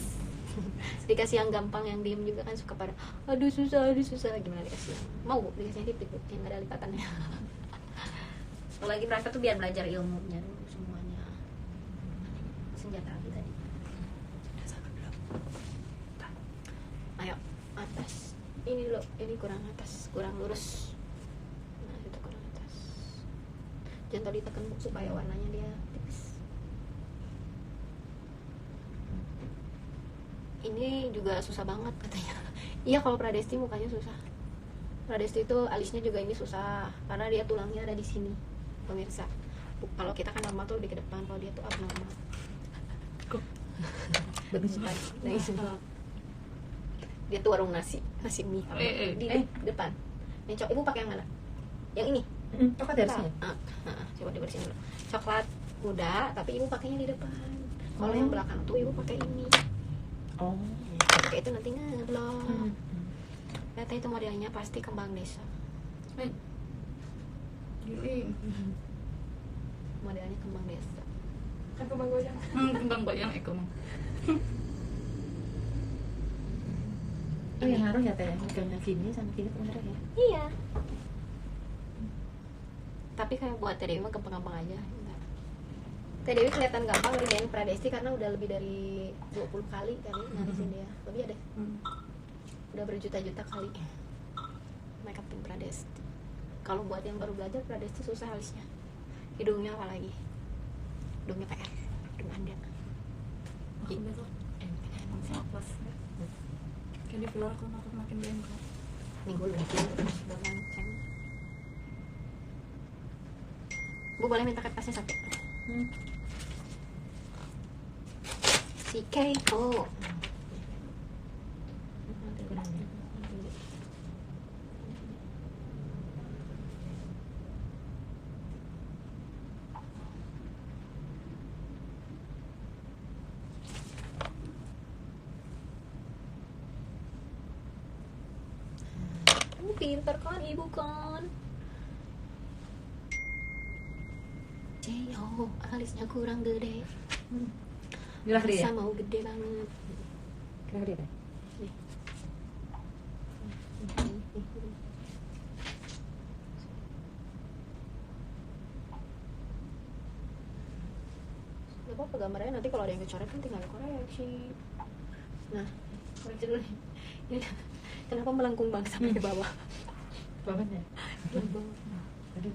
S1: Dikasih yang gampang yang diem juga kan suka pada aduh susah gimana dikasih yang mau dikasih tipik yang gak ada lipatannya. Kalau lagi private tuh biar belajar ilmunya dulu semuanya. Senjata api tadi. Ayo atas. Ini dulu, ini kurang atas, kurang lurus. Nah itu kurang atas. Jangan terlalu ditekan supaya warnanya dia tipis. Ini juga susah banget katanya. Iya kalau Pradesti mukanya susah. Pradesti itu alisnya juga ini susah karena dia tulangnya ada di sini, pemirsa. Kalau kita kan normal tuh di ke depan, kalau dia tuh abnormal. Lebih suka. Dia tuh warung nasi mie di depan. Yang ibu pakai yang mana? Yang ini.
S3: Coklat harusnya.
S1: Coba dibersihin dulu. Coklat muda, tapi ibu pakainya di depan. Kalau yang belakang tuh ibu pakai ini.
S3: Oh.
S1: Pakai itu nanti ngeblok. Ternyata itu modelnya pasti kembang desa. Modelnya kembang desa. Kan kembang goyang.
S2: Kembang goyang ekonomi.
S3: Oh yang ngaruh ya teh, gambar Vini sama Vini pengaruh ya?
S1: Iya. Tapi kayak buat Teh Dewi mah gampang-gampang aja. Teh Dewi kelihatan gampang ngerjain Pradesti karena udah lebih dari 20 kali kali ngarisin dia. Lebih ada. Udah berjuta-juta kali make upin Pradesti. Kalau buat yang baru belajar Pradesti susah alisnya. Hidungnya apalagi. Hidungnya PR, hidung Anda.
S2: Aku besok langsung apes. Kayak di filler aku makin bengkok.
S1: Minggu lagi udah lanceng. Bu boleh minta kertasnya satu. Si Keiko. Pinter kan ibu kan. Ceyo, alisnya kurang gede.
S3: Jelas dia.
S1: Bisa mau gede banget.
S3: Kenapa dia teh?
S1: Nih. Gak apa-apa gambarnya nanti kalau ada yang kecoret kan tinggal dikoreksi. Nah koreksi dulu nih. Ini kenapa melengkung banget sampai ke bawah?
S3: Bawahnya.
S1: Melengkung.
S3: Aduh.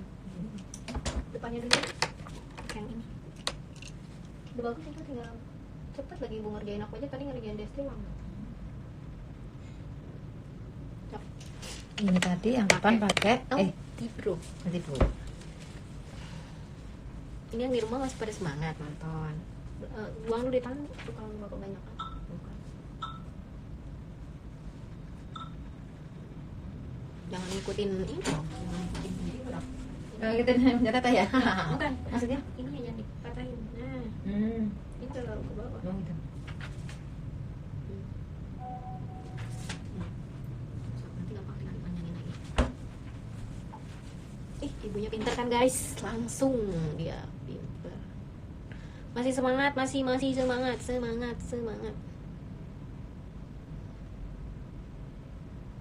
S1: Depannya dulu yang ini udah bagus itu, tinggal cepet lagi ibu ngerjain aku aja tadi ngerjain Desti lama.
S3: Ini tadi yang depan pakai
S1: Tibro.
S3: nanti Bu.
S1: Ini yang di rumah masih pada semangat nonton. Buang dulu di tangan tuh kalau nggak kebanyakan. Bukan. Jangan ngikutin ini dong, jangan ngikutin sendiri dong.
S3: Kita mencatat ya.
S1: Bukan,
S3: Maksudnya?
S1: ini yang dipatahin. Nah, ini terlalu ke bawah.
S3: Oh gitu.
S1: Nanti gampang tinggal dipanjangin lagi. Ibunya pintar kan guys, langsung dia pintar. Masih semangat, masih semangat.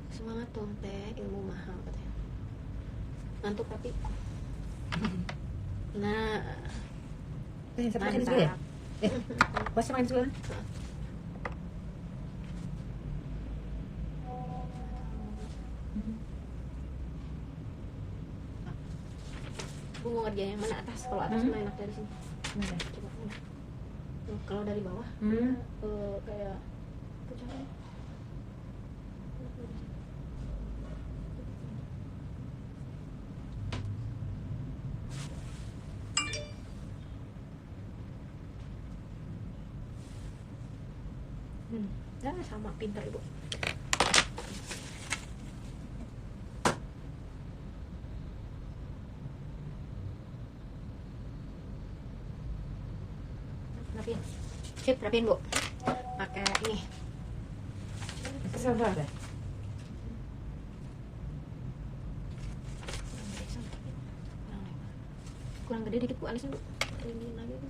S1: Semangat dong teh, ilmu mahal katanya. Ngantuk tapi. Nah,
S3: Sampai main juga ya? Pas main juga kan?
S1: gue mau ngerjain yang mana atas. Kalau atas mah enak dari sini. Coba mana? Kalau dari bawah, kayak pucaran. Ya sama, pintar ibu. Rapiin. Sip, rapiin bu. Pakai ini.
S3: Kesel ada.
S1: Kurang gede dikit bu, alisin bu. Ini lagi bu.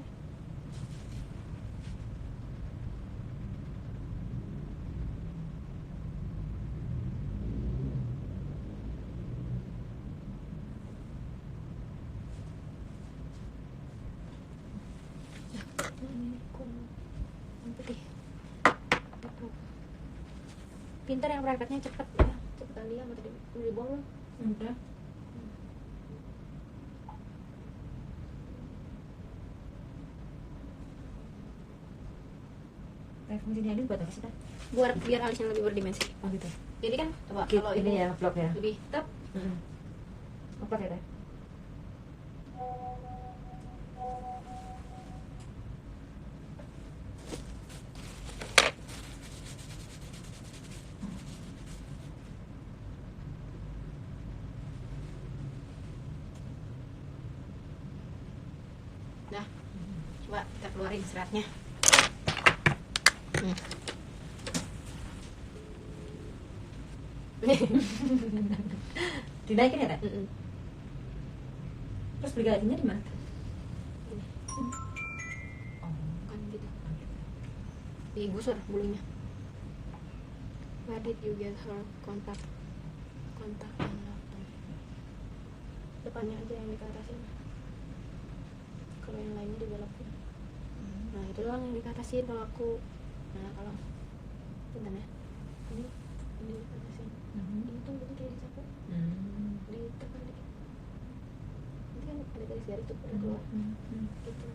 S1: Pintar yang berangkatnya cepet ya, cepetan dia sama tadi dibuang loh.
S3: Udah. Fungsinya ini buat apa sih, Teh?
S1: Buat biar alisnya lebih berdimensi.
S3: Oh gitu.
S1: Jadi kan coba
S3: Gitu,
S1: kalau
S3: ini
S1: ini
S3: ya vlog ya.
S1: lebih tep,
S3: Vlog ya, Teh?
S1: dah. Coba kita keluarin seratnya.
S3: Dinaikin ya, Teh?
S1: Mm-mm.
S3: Terus beli gajinya di mana?
S1: Ini.
S3: Oh.
S1: Kan gitu. Digusur bulunya. Where did you get her contact depannya aja yang dikatasin. Kalau yang lainnya dibelokin. Nah itu doang yang dikatasin kalau aku. Nah kalau bentar ya. Ini dikatasin. Ini tuh jadi kayak disapu. Ditekan dikit. Nanti kan ada garis-garis tuh udah keluar. Gitu.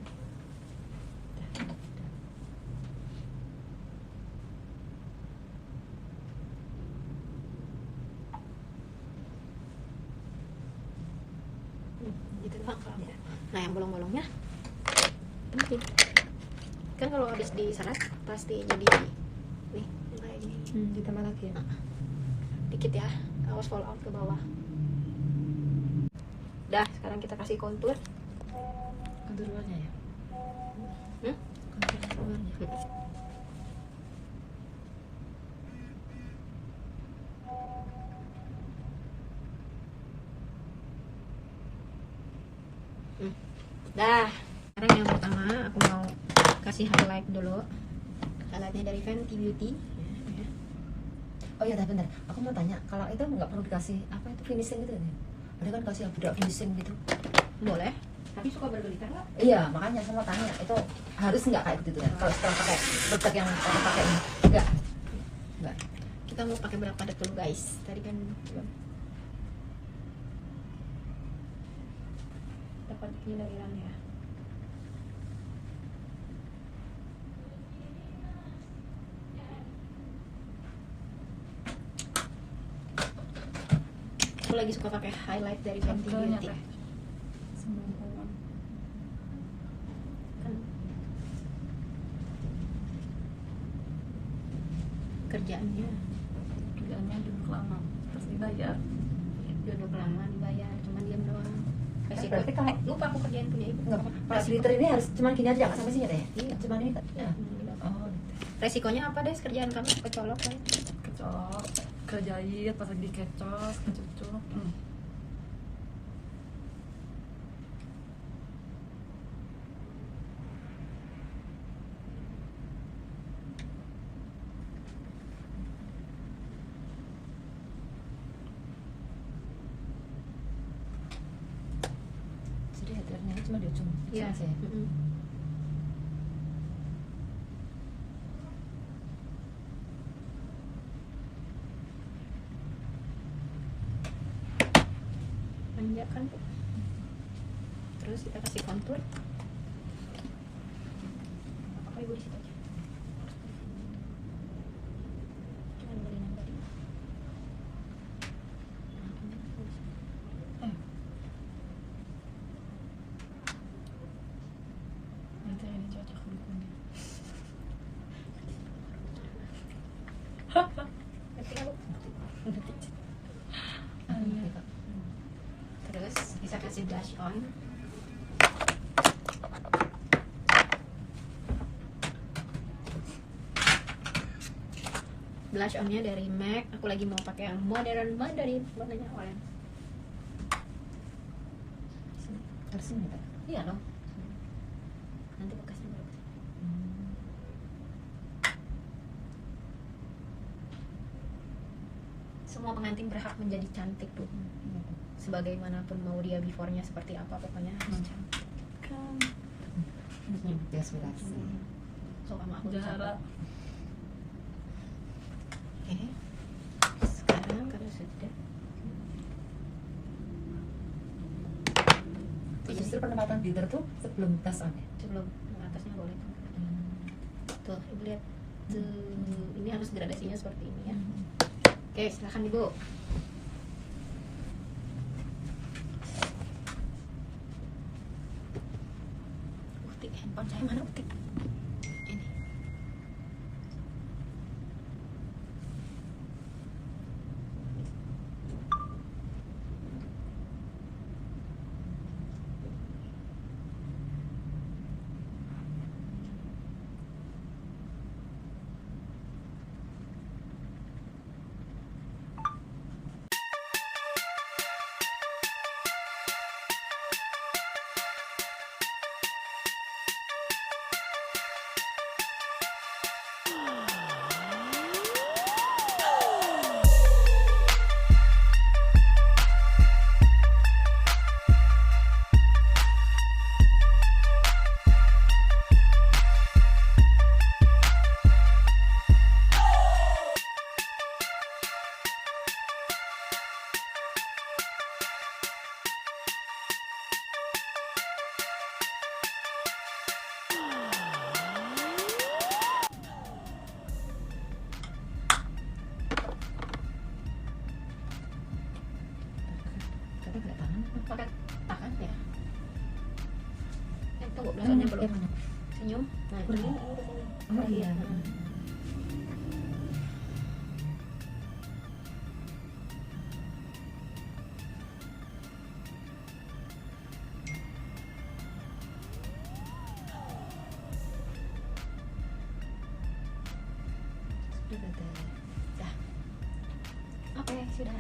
S1: Gitu doang kalau aku. Nah yang bolong-bolongnya penting kan kalau habis diserat pasti jadi nih kayak gini.
S3: Ditambah lagi ya?
S1: Dikit ya, awas fall out ke bawah. Dah sekarang kita kasih kontur.
S3: Kontur luarnya ya? Kontur luarnya.
S1: Dah sekarang yang pertama aku mau kasih highlight dulu. Highlightnya dari Fenty Beauty.
S3: Oh iya, bentar. Aku mau tanya, kalau itu nggak perlu dikasih apa itu finishing gitu ya? Ada kan kasih bedak finishing gitu?
S1: Boleh, tapi suka bergelita nggak?
S3: Iya, makanya saya mau tanya itu harus nggak kayak gitu ya? Kalau setelah pakai produk yang pakai ini, nggak Enggak.
S1: Kita mau pakai berapa dulu guys? Tadi kan belum. Dapat ini dari Ran ya. Aku lagi suka pakai highlight dari Fenty
S2: Harganya
S1: Beauty.
S2: teh 90-an.
S1: Kan kerjaannya
S2: Kerjaannya duduk lama terus dibayar.
S1: duduk lama dibayar, cuman diam doang. Resiko.
S3: Berarti kalau-
S1: lupa aku kerjain punya ibu.
S3: Enggak, pas glitter ini harus cuman gini aja, nggak sampai sini ya teh?
S1: Iya.
S3: Cuman ini. Ya.
S1: Hmm,
S3: Oh,
S1: resikonya apa deh kerjaan kamu? Kecolok kan?
S2: Kecolok, kejahit, pas lagi dikecos, kecucuk.
S3: sudah ya, ternyata cuma di ujung.
S1: Iya.
S3: Sama saya.
S1: Mm-mm. Manjakan tuh. Terus kita kasih kontur. Apa ibu di situ aja? Jangan beli yang tadi.
S2: Nanti ini cocok dukungnya.
S1: Ngerti nggak, Bu?
S3: Iya, Kak.
S1: Terus bisa kasih blush on. Blush onnya dari MAC. Aku lagi mau pakai yang modern dari warnanya oranye.
S3: Harus ini Kak.
S1: Iya dong. Nanti bekasnya baru. Semua pengantin berhak menjadi cantik, Bu. Sebagaimanapun mau dia before-nya seperti apa, pokoknya harus cantik.
S2: Kan
S3: Inspirasi.
S1: So sama aku
S2: jarak.
S1: Oke. Sekarang kalau sudah
S3: Justru penempatan glitter tuh sebelum tas on ya.
S1: sebelum atasnya boleh tuh. Ibu lihat tuh, ini harus gradasinya seperti ini ya. Oke, silakan Ibu. Utik, handphone saya mana Utik? Ini.
S3: Tapi nggak tangan.
S1: Pakai tangan ya. Tunggu belasannya belum.
S3: Mana?
S1: Senyum. Nah,
S3: Udah.
S1: ini udah senyum.
S3: Oh iya.
S1: Nah.
S3: Sudah ada.
S1: Dah. Oke, sudah.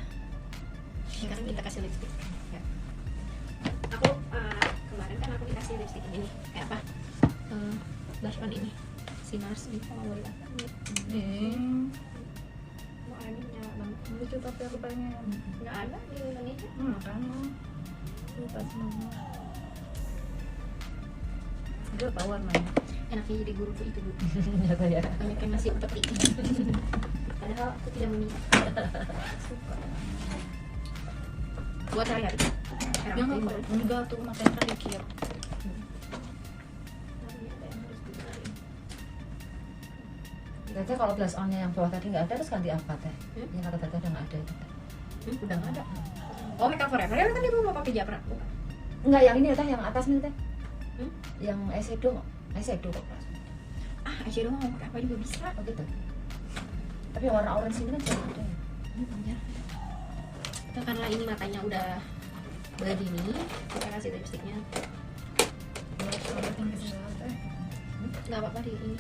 S1: Sekarang kita kasih lipstick. Ya. Aku kemarin kan aku dikasih lipstick ini. Apa? Blush on ini. Si Nars ini kalau mau dilihat. Mau ini nyala banget.
S2: Lucu tapi aku pengen.
S1: Nggak ada di Indonesia.
S2: Makanya lupa semua. Gue tahu warnanya.
S1: Enaknya jadi guru tuh itu, Bu.
S3: Nyata ya.
S1: Banyak yang ngasih peti. padahal aku tidak meminta. Buat sehari-hari.
S2: Yang enggak tuh matanya terakhir.
S3: Tete kalau blush onnya yang bawah tadi nggak ada, terus ganti apa teh?
S1: Hmm?
S3: Yang kata Tete udah nggak ada itu.
S1: Udah nggak ada. Oh, Makeup Forever ya kan dia mau pakai Japra. Bukan.
S3: Enggak, yang ini teh, yang atas nih teh.
S1: Hmm?
S3: Yang eyeshadow kok blush.
S1: Ah, eyeshadow mau pakai apa juga bisa.
S3: Oh gitu. Tapi warna orange ini kan jarang ada ya.
S1: Bener. Itu karena ini matanya udah begini, kita kasih lipstiknya. Nggak apa-apa di ini.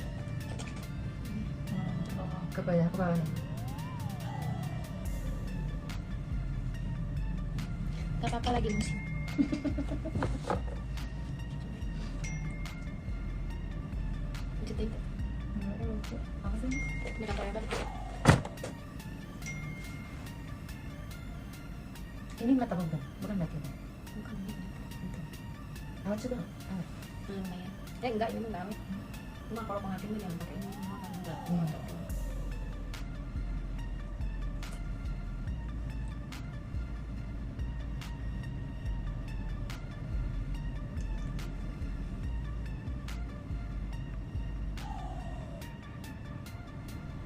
S3: Ke bawah nih.
S1: Nggak apa-apa lagi musim. Lanjutin.
S3: Apa sih?
S1: Makeup Forever.
S3: Ini matte apa bukan matte ini.
S1: Bukan ini.
S3: Awet juga. Awet.
S1: Lumayan. Enggak, ini enggak awet. Cuma kalau pengantin tuh jangan pakai ini, semua kan enggak.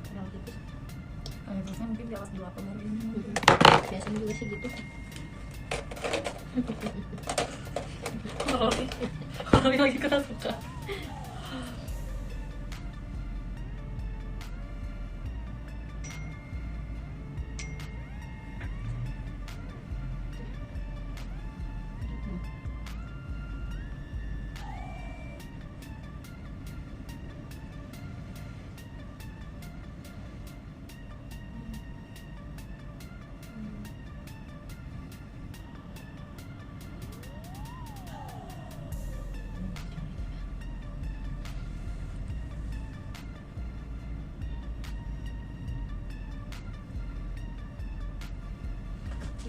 S1: Terlalu tipis.
S2: Biasanya mungkin di atas 2 apa baru ini.
S1: Biasanya juga sih gitu.
S2: Kalau lagi keras suka.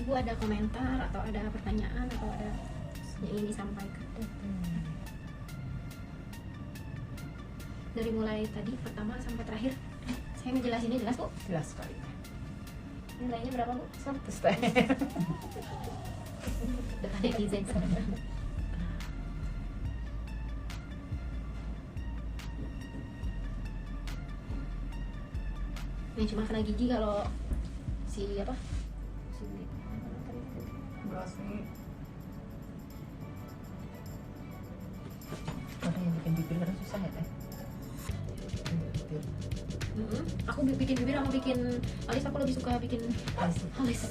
S1: Ibu ada komentar atau ada pertanyaan atau ada yang ingin disampaikan? Dari mulai tadi pertama sampai terakhir saya ngejelasinnya jelas kok.
S3: Jelas sekali.
S1: Nilainya berapa Bu?
S3: 100 teh.
S1: Depan netizen. Ini cuma kena gigi kalau si apa? Si
S2: Berasnya
S3: Ada yang bikin bibir kadang susah ya teh. Bibir.
S1: Aku bikin bibir sama bikin alis, aku lebih suka bikin alis.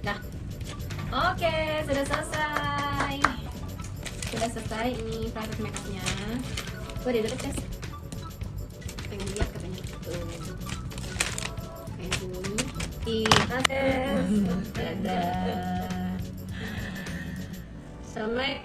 S1: Nah, oke, sudah selesai. Sudah selesai ini private makeupnya. Gue udah deket tes. Pengen lihat katanya. Tuh. Kayak gini. Kita tes. Dadah. Sampai